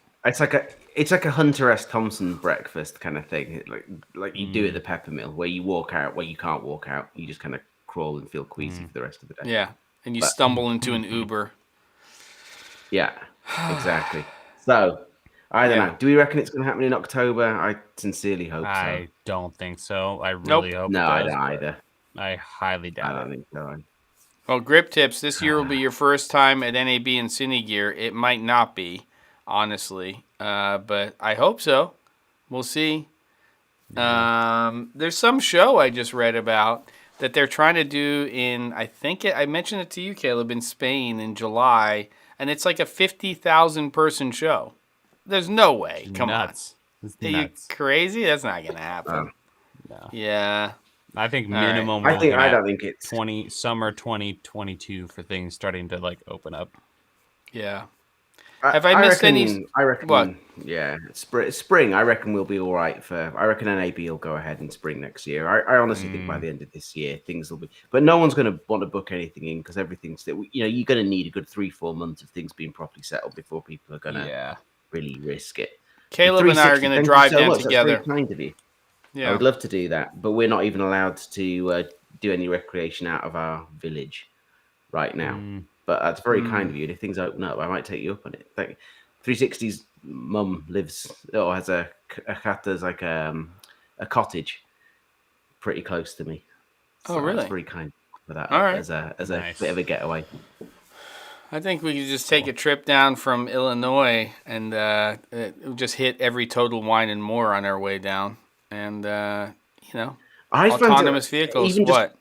It's like a Hunter S. Thompson breakfast kind of thing, like you do at the Pepper Mill, where you walk out where you can't walk out. You just kind of crawl and feel queasy for the rest of the day. Yeah, and you stumble into an Uber. Yeah, exactly. So, I don't know. Do we reckon it's going to happen in October? I sincerely hope so. I don't think so. I really hope no, it does, I don't either. I highly doubt it. I don't think so. Well, Grip Tips, this year will be your first time at NAB and Cinegear. It might not be, honestly, but I hope so. We'll see. There's some show I just read about that they're trying to do in, I mentioned it to you, Caleb, in Spain in July, and it's like a 50,000 person show. There's no way. Come on. It's nuts. You crazy? That's not going to happen. No. Yeah. I think minimum. I don't think it's summer 2022 for things starting to open up. Yeah. Have I missed any? I reckon. What? Yeah, spring. I reckon we'll be all right for. I reckon NAB will go ahead in spring next year. I honestly think by the end of this year things will be. But no one's going to want to book anything in because everything's still. You're going to need a good 3-4 months of things being properly settled before people are going to really risk it. Caleb and I are going to drive down together. That's very kind of you. Yeah. I would love to do that, but we're not even allowed to do any recreation out of our village right now. But that's very kind of you. And if things open up, I might take you up on it. 360's mum lives or has a cottage pretty close to me. So really? That's very kind for that. All right. As a bit of a getaway. I think we could just take a trip down from Illinois and just hit every Total Wine and More on our way down. And autonomous vehicles. What?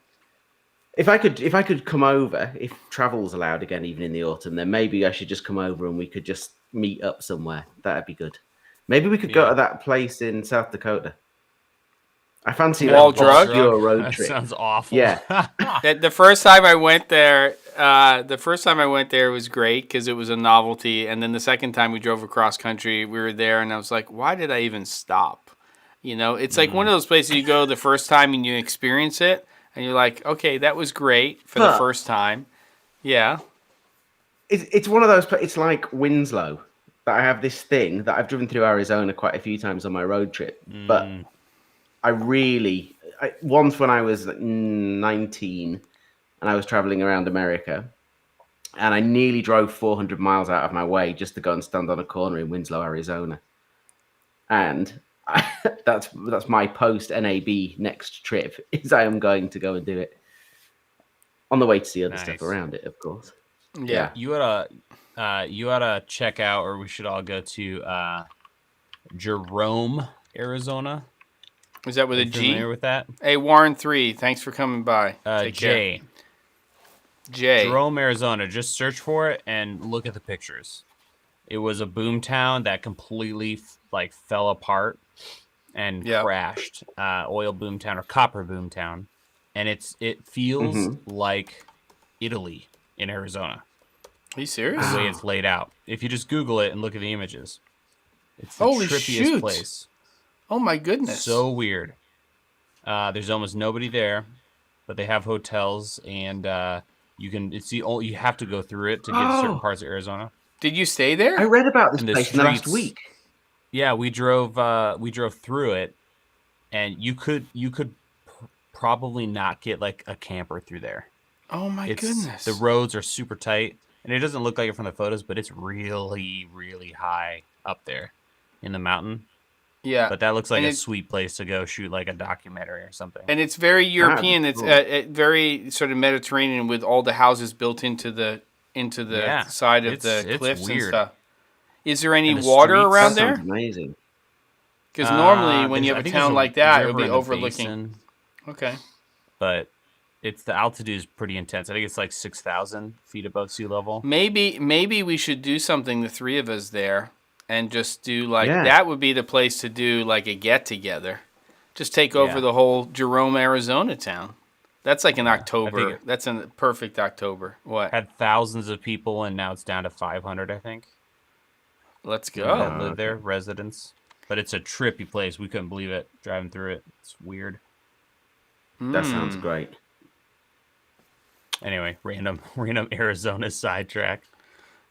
If I could come over, if travel's allowed again, even in the autumn, then maybe I should just come over and we could just meet up somewhere. That'd be good. Maybe we could go to that place in South Dakota. I fancy Wall Drug. Your road trip. That sounds awful. Yeah. The first time I went there, it was great because it was a novelty. And then the second time we drove across country, we were there, and I was like, why did I even stop? It's like one of those places you go the first time and you experience it, and you're like, okay, that was great for the first time. Yeah. It's one of those. It's like Winslow. That I have this thing that I've driven through Arizona quite a few times on my road trip, but once when I was 19 and I was traveling around America, and I nearly drove 400 miles out of my way just to go and stand on a corner in Winslow, Arizona. And that's my post NAB next trip is I am going to go and do it on the way to see other stuff around it, of course. Yeah. You ought to check out, or we should all go to Jerome, Arizona. Is that with a G? Familiar with that? Hey, Warren 3, thanks for coming by. J. Jerome, Arizona. Just search for it and look at the pictures. It was a boom town that completely like fell apart and crashed. Oil boom town or copper boom town, and it feels like Italy in Arizona. Are you serious? The way it's laid out. If you just Google it and look at the images, it's the Holy trippiest place. Oh my goodness! So weird. There's almost nobody there, but they have hotels, and you have to go through it to get to certain parts of Arizona. Did you stay there? I read about this place last week. Yeah, we drove through it, and you could probably not get like a camper through there. Oh my goodness! The roads are super tight, and it doesn't look like it from the photos, but it's really, really high up there in the mountain. Yeah, but that looks like a sweet place to go shoot like a documentary or something. And it's very European. It's very sort of Mediterranean with all the houses built into the side of the cliffs and stuff. Is there any water around there? Sounds amazing. Because normally when you have a town like that, it would be overlooking. Okay. But the altitude is pretty intense. I think it's like 6,000 feet above sea level. Maybe we should do something, the three of us there. And just do that would be the place to do like a get together. Just take over the whole Jerome, Arizona town. That's like in October. That's in perfect October. What? Had thousands of people, and now it's down to 500, I think. Let's go. That live there, residents. But it's a trippy place. We couldn't believe it driving through it. It's weird. That sounds great. Anyway, random Arizona sidetrack.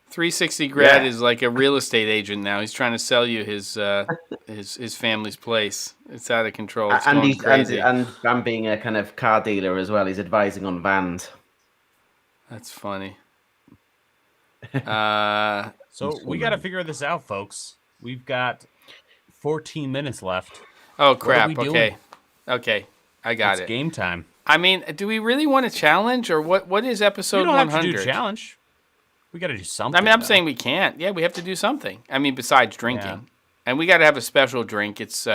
360 Grad is like a real estate agent now. He's trying to sell you his family's place. It's out of control. It's going crazy. And I'm being a kind of car dealer as well. He's advising on vans. That's funny. So we got to figure this out, folks. We've got 14 minutes left. Oh, crap. Okay. I got it. It's game time. I mean, do we really want a challenge, or what is episode 100? We don't have to do a challenge. We got to do something. I mean, I'm saying we can't. Yeah, we have to do something. I mean, besides drinking. Yeah. And we got to have a special drink. It's,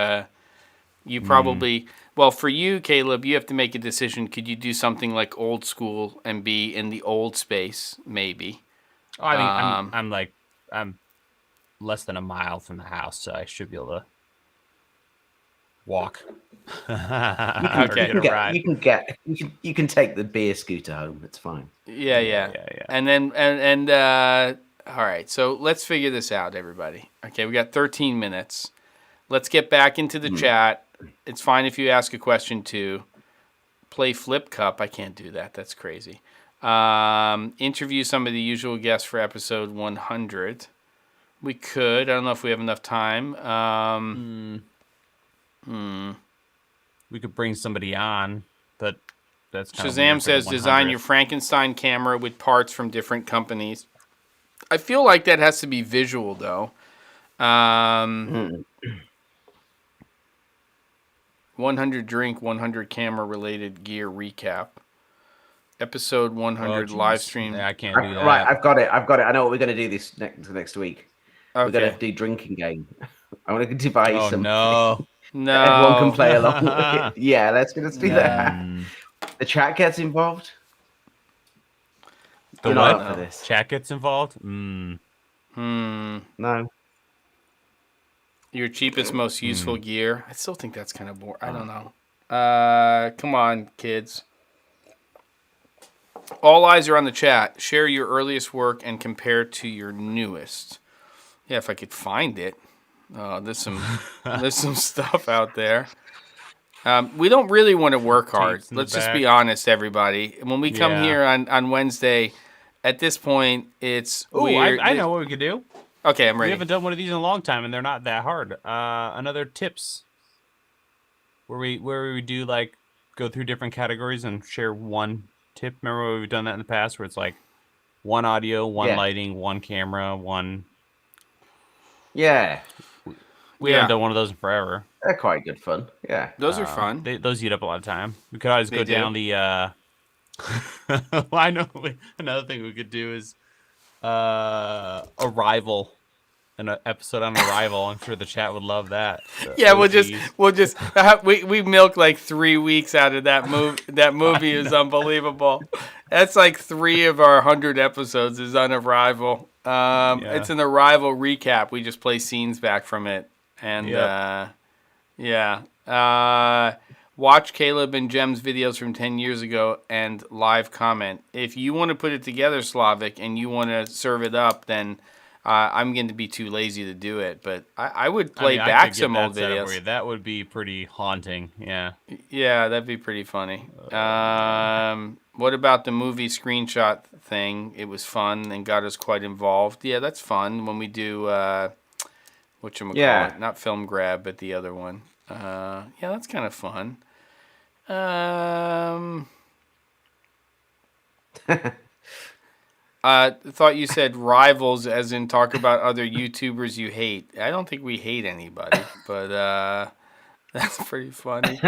you probably, well, for you, Caleb, you have to make a decision. Could you do something like old school and be in the old space? Maybe. Oh, I mean, I'm less than a mile from the house, so I should be able to walk. You can take the beer scooter home. It's fine. Yeah. And then all right. So let's figure this out, everybody. Okay, we got 13 minutes. Let's get back into the chat. It's fine if you ask a question too. Play Flip Cup. I can't do that. That's crazy. Interview some of the usual guests for episode 100. We could. I don't know if we have enough time. We could bring somebody on, but that's kind Shazam says design your Frankenstein camera with parts from different companies. I feel like that has to be visual though. 100 drink, 100 camera related gear recap. Episode 100 live stream. Yeah, I can't do that. Right, I've got it. I know what we're going to do this next week. Okay. We're going to do drinking game. I want to devise some. No. Everyone can play along. Yeah, let's do that. The chat gets involved. The what? For this. Chat gets involved? No. Your cheapest, most useful gear. I still think that's kind of boring. I don't know. Come on, kids. All eyes are on the chat. Share your earliest work and compare to your newest. Yeah, if I could find it. There's some stuff out there. We don't really want to work hard. Let's just be honest, everybody. When we come here on Wednesday, at this point, it's weird. I know what we could do. Okay, I'm ready. We haven't done one of these in a long time, and they're not that hard. Another tips, where we do like go through different categories and share one tip. Remember we've done that in the past, where it's like one audio, one lighting, one camera, one. Yeah. We haven't done one of those in forever. They're quite good fun. Yeah. Those are fun. Those eat up a lot of time. We could always go down the. Well, I know another thing we could do is Arrival, an episode on Arrival. I'm sure the chat would love that. Yeah, we'll just we milk like 3 weeks out of that movie. That movie is unbelievable. That's like 3 of our 100 episodes is on Arrival. It's an Arrival recap. We just play scenes back from it. And, watch Caleb and Jem's videos from 10 years ago and live comment. If you want to put it together, Slavic, and you want to serve it up, then I'm going to be too lazy to do it. But I would play back some old videos. That would be pretty haunting. Yeah. Yeah, that'd be pretty funny. What about the movie screenshot thing? It was fun and got us quite involved. Yeah, that's fun when we do, whatchamacallit, not Film Grab, but the other one. Yeah, that's kind of fun. Thought you said rivals as in talk about other YouTubers you hate. I don't think we hate anybody, but that's pretty funny.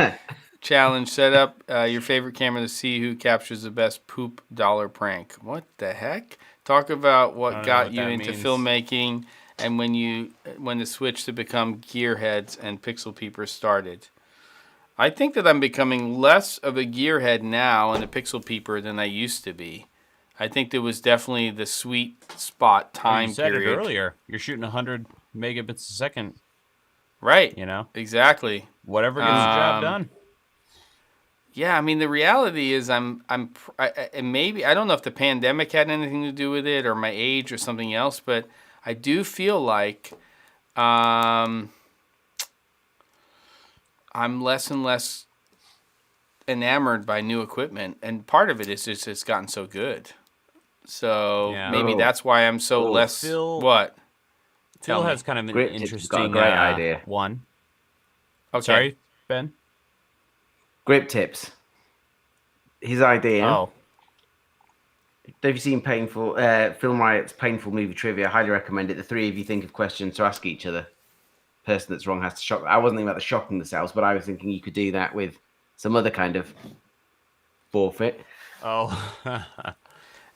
Challenge, set up your favorite camera to see who captures the best poop dollar prank. What the heck? Talk about what got you into filmmaking and when the switch to become gearheads and pixel peepers started. I think that I'm becoming less of a gearhead now and a pixel peeper than I used to be. I think there was definitely the sweet spot time you said period. It earlier. You're shooting 100 megabits a second. Right. You know? Exactly. Whatever gets the job done. Yeah, I mean, the reality is maybe, I don't know if the pandemic had anything to do with it or my age or something else, but I do feel like I'm less and less enamored by new equipment, and part of it is just it's gotten so good. So maybe that's why I'm so less. Phil, what? Phil has kind of an interesting great idea. One. Okay. Sorry, Ben? Grip tips. His idea. Oh. Have you seen Painful Film Riot's Painful Movie Trivia? I highly recommend it. The three of you think of questions to ask each other. Person that's wrong has to shock. I wasn't thinking about the shocking themselves, but I was thinking you could do that with some other kind of forfeit. Oh.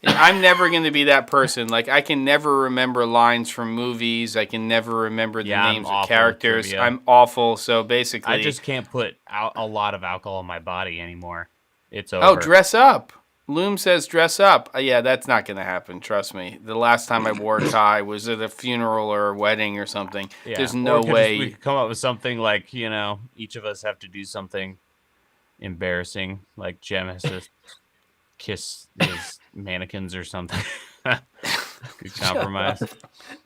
I'm never going to be that person. Like, I can never remember lines from movies. I can never remember the names of characters. I'm awful. So basically, I just can't put a lot of alcohol in my body anymore. It's over. Oh, dress up. Loom says dress up. Yeah, that's not going to happen. Trust me. The last time I wore a tie was at a funeral or a wedding or something. Yeah. There's no way. We could come up with something like, each of us have to do something embarrassing. Like Jem has to kiss his mannequins or something. Good compromise.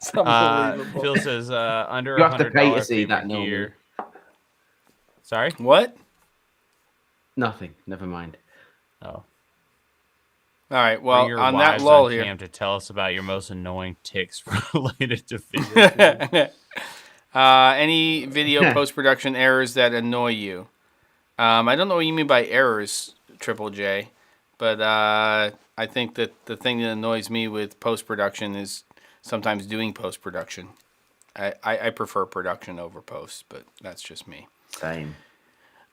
Phil says under you have to pay to see $100 that gear. Sorry? What? Nothing. Never mind. Oh. All right, well, on that lull here. Cam to tell us about your most annoying tics related to video. Any video post-production errors that annoy you? I don't know what you mean by errors, Triple J, but I think that the thing that annoys me with post-production is sometimes doing post-production. I prefer production over post, but that's just me. Same.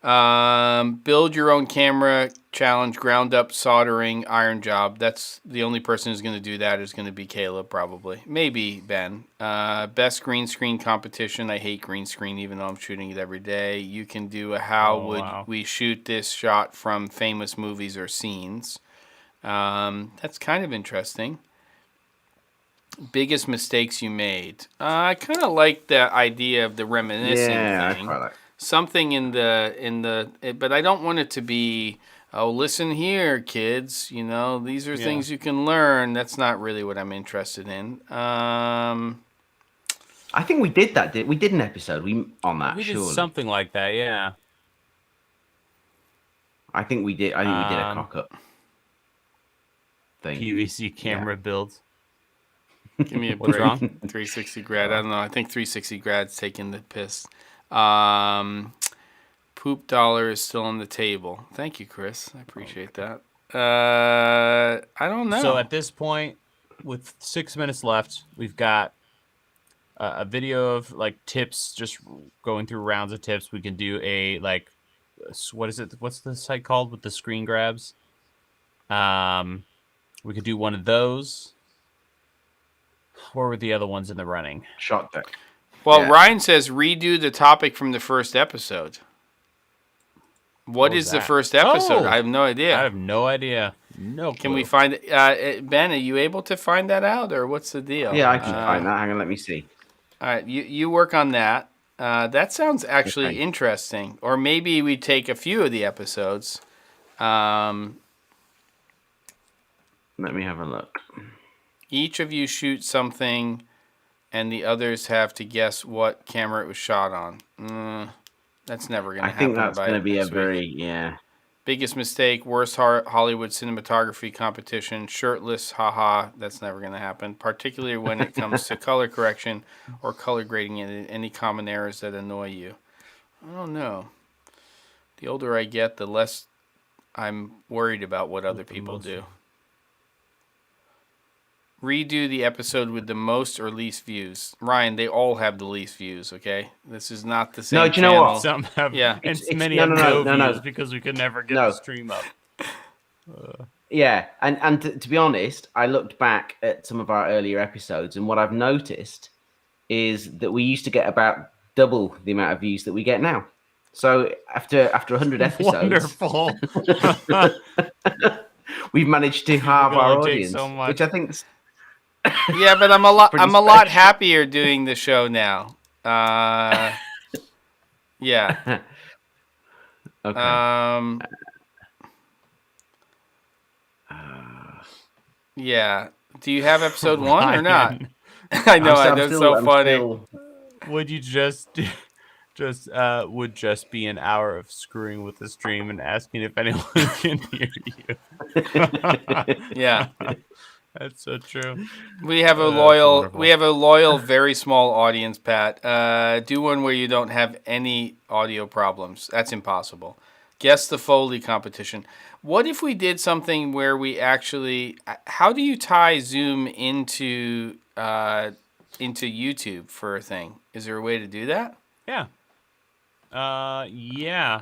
Build your own camera challenge, ground up soldering iron job. That's the only person who's going to do that is going to be Caleb, probably. Maybe Ben. Best green screen competition. I hate green screen, even though I'm shooting it every day. You can do a we shoot this shot from famous movies or scenes. That's kind of interesting. Biggest mistakes you made. I kind of like the idea of the reminiscing thing. I quite like. Something but I don't want it to be, oh, listen here, kids. These are things you can learn. That's not really what I'm interested in. I think we did that. We did an episode on that. We did something like that, yeah. I think we did. I think we did a cock-up thing. PVC camera builds. Give me a break. 360 grad. I don't know. I think 360 grad's taking the piss. Poop dollar is still on the table. Thank you, Chris. I appreciate that. I don't know. So at this point, with 6 minutes left, we've got a video of tips, just going through rounds of tips. We can do what is it? What's the site called with the screen grabs? We could do one of those. What were the other ones in the running? Shot deck. Well, Ryan says redo the topic from the first episode. What is the first episode? I have no idea. I have no idea. No clue. Can we find it? Ben, are you able to find that out, or what's the deal? Yeah, I can find that. Hang on, let me see. All right, you work on that. That sounds actually Okay. interesting. Or maybe we take a few of the episodes. Let me have a look. Each of you shoot something, and the others have to guess what camera it was shot on. That's never going to happen. I think that's going to be a very, Biggest mistake, worst Hollywood cinematography competition, shirtless, haha, that's never going to happen, particularly when it comes to color correction or color grading and any common errors that annoy you. I don't know. The older I get, the less I'm worried about what other people do. Redo the episode with the most or least views. Ryan, they all have the least views, okay? This is not the same No, do you know channel. what? Some have, Yeah. and It's- many no, have no, no no, views because we could never get No. the stream up. Yeah, and to be honest, I looked back at some of our earlier episodes, and what I've noticed is that we used to get about double the amount of views that we get now. So after 100 episodes, Wonderful. we've managed to halve can our only take audience, so much. which I think is Yeah, but I'm a lot Pretty lot special. happier doing the show now. Yeah. okay. Yeah. Do you have episode 1 or not? Ryan, I know, I'm that's still- so I'm funny. still- would you just would just be an hour of screwing with the stream and asking if anyone can hear you? Yeah. That's so true. We have a That's loyal wonderful. very small audience, Pat. Do one where you don't have any audio problems. That's impossible. Guess the Foley competition. What if we did something where we actually, how do you tie Zoom into YouTube for a thing? Is there a way to do that? Yeah. Yeah.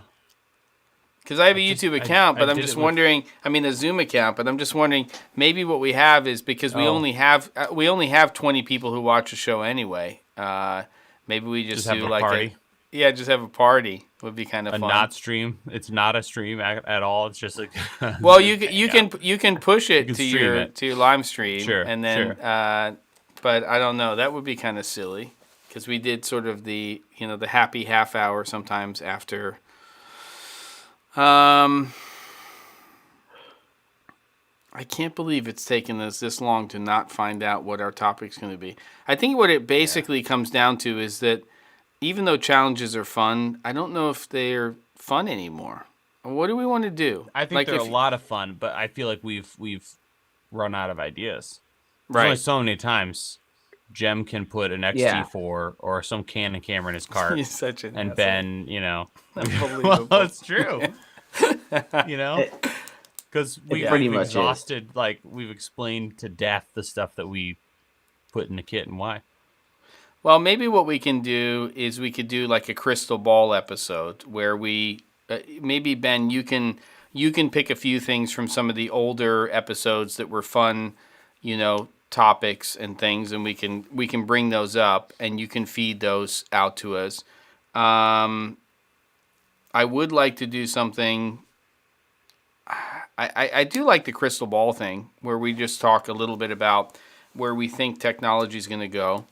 Because I have a YouTube account, but I'm did just it with- wondering. I mean, a Zoom account, but I'm just wondering. Maybe what we have is because we only have 20 people who watch the show anyway. Maybe we just have do a like party. just have a party. Would be kind of A fun. not stream. It's not a stream at all. It's just like. Well, you can push it can to stream your it. to your live stream, Sure, and then. sure. But I don't know. That would be kind of silly because we did sort of the the happy half hour sometimes after. I can't believe it's taken us this long to not find out what our topic's going to be. I think what it basically comes down to is that even though challenges are fun, I don't know if they're fun anymore. What do we want to do? I think they're a lot of fun, but I feel like we've run out of ideas. There's only so many times Jem can put an XT4 or some Canon camera in his cart. He's such an and asshole. Ben, Unbelievable. well, it's true. Because we've pretty much exhausted, we've explained to death the stuff that we put in the kit and why. Well, maybe what we can do is we could do like a crystal ball episode where we maybe Ben, you can pick a few things from some of the older episodes that were fun, topics and things, and we can bring those up and you can feed those out to us. I would like to do something. I do like the crystal ball thing where we just talk a little bit about where we think technology is going to go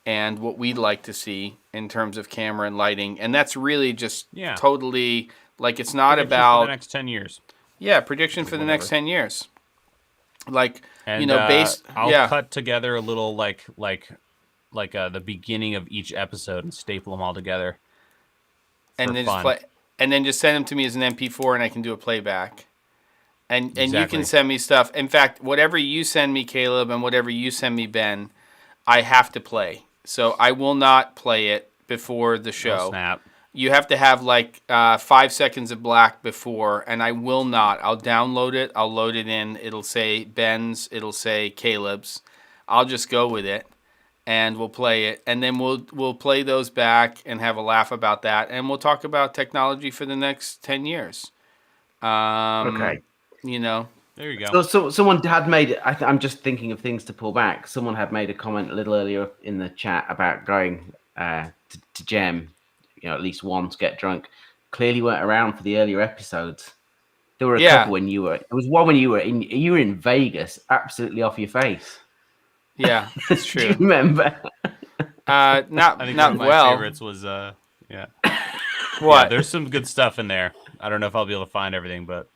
and what we'd like to see in terms of camera and lighting. And that's really just totally it's not Prediction about for the next 10 years. Yeah, prediction for the next 10 years. Based. I'll cut together a little the beginning of each episode and staple them all together. And then just send them to me as an MP4 and I can do a playback. And you can send me stuff. In fact, whatever you send me, Caleb, and whatever you send me, Ben, I have to play. So I will not play it before the show. Oh, snap. You have to have 5 seconds of black before, and I will not. I'll download it. I'll load it in. It'll say Ben's. It'll say Caleb's. I'll just go with it, and we'll play it. And then we'll play those back and have a laugh about that. And we'll talk about technology for the next 10 years. Okay. There you go. So someone had made. I'm just thinking of things to pull back. Someone had made a comment a little earlier in the chat about going to Jem. At least once, get drunk. Clearly weren't around for the earlier episodes. There were a Yeah. couple when you were. There was one when you were in Vegas, absolutely off your face. Yeah, it's Do you true. remember? I think Not one of my well. favorites was yeah. Yeah, What? there's some good stuff in there. I don't know if I'll be able to find everything, but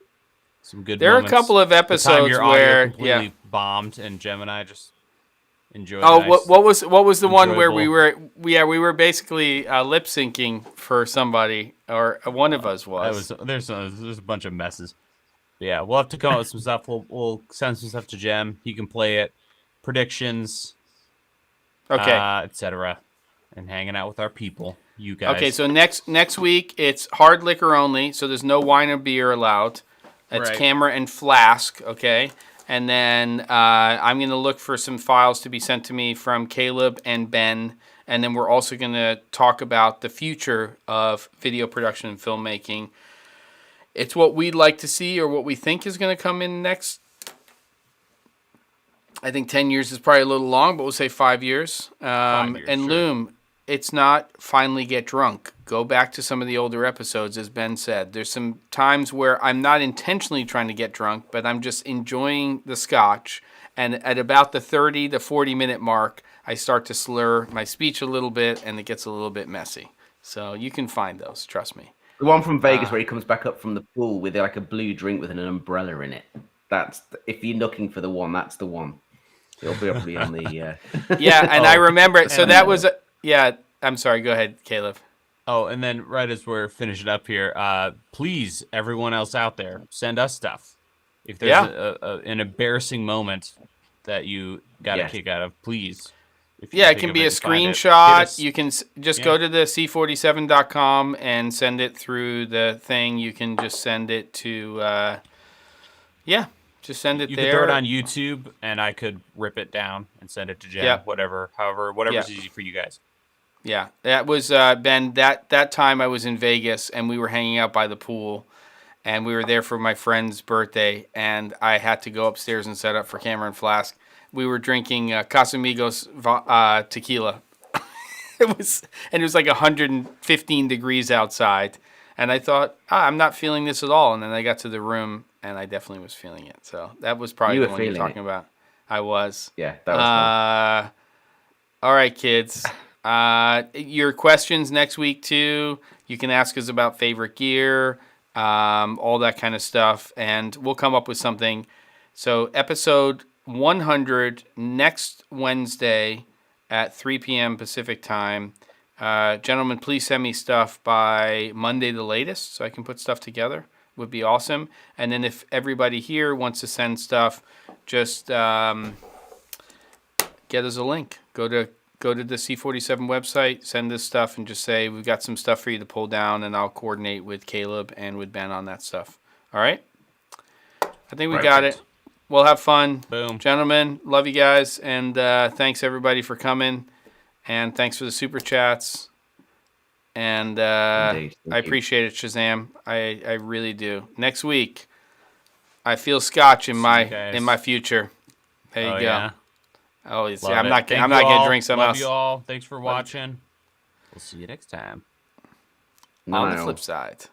some good There are a moments. couple of The time episodes your audio where completely bombed and Gemini just enjoyed. Oh, nice, what was the one where we enjoyable- were basically lip syncing for somebody, or one of us was. there's a bunch of messes. But yeah, we'll have to come up with some stuff. We'll send some stuff to Gem. He can play it, predictions, Okay. etc., and hanging out with our people, you guys. Okay, so next week it's hard liquor only, so there's no wine or beer allowed. It's Right. camera and flask, okay? And then I'm going to look for some files to be sent to me from Caleb and Ben, and then we're also going to talk about the future of video production and filmmaking. It's what we'd like to see or what we think is going to come in next. I think 10 years is probably a little long, but we'll say 5 years. 5 years, And sure. Loom, it's not finally get drunk. Go back to some of the older episodes, as Ben said. There's some times where I'm not intentionally trying to get drunk, but I'm just enjoying the scotch. And at about the 30 to 40-minute mark, I start to slur my speech a little bit, and it gets a little bit messy. So you can find those, trust me. The one from Vegas where he comes back up from the pool with like a blue drink with an umbrella in it. If you're looking for the one, that's the one. It'll be probably on the. Yeah, and I remember it. So and- that was, yeah, I'm sorry. Go ahead, Caleb. Oh, and then right as we're finishing up here, please, everyone else out there, send us stuff. If there's an embarrassing moment that you got a kick out of, please. If you Yeah, it think can of be a and find it, hit screenshot. us. You can just go to the c47.com and send it through the thing. You can just send it to, just send it You there. could throw it on YouTube, and I could rip it down and send it to Jen. Yeah. Whatever's easy for you guys. Yeah, that was Ben. That time I was in Vegas and we were hanging out by the pool, and we were there for my friend's birthday, and I had to go upstairs and set up for camera and flask. We were drinking Casamigos tequila. It was like 115 degrees outside, and I thought, I'm not feeling this at all. And then I got to the room, and I definitely was feeling it. So that was probably the one you're talking about. I was. Yeah, that was fun. All right, kids. Your questions next week too. You can ask us about favorite gear, all that kind of stuff, and we'll come up with something. So episode 100 next Wednesday at 3 p.m. Pacific time. Gentlemen, please send me stuff by Monday the latest so I can put stuff together. Would be awesome. And then if everybody here wants to send stuff, just get us a link. Go to the C47 website, send us stuff, and just say, we've got some stuff for you to pull down, and I'll coordinate with Caleb and with Ben on that stuff. All right? I think we got it. We'll have fun. Boom. Gentlemen, love you guys, and thanks everybody for coming, and thanks for the super chats. And I appreciate it, Shazam. I really do. Next week, I feel scotch in my future. There you go. Yeah. Oh, I'm Love it. not Thank gonna you all. drink some Love else. you all. Thanks for watching. We'll see you next time. On the flip side.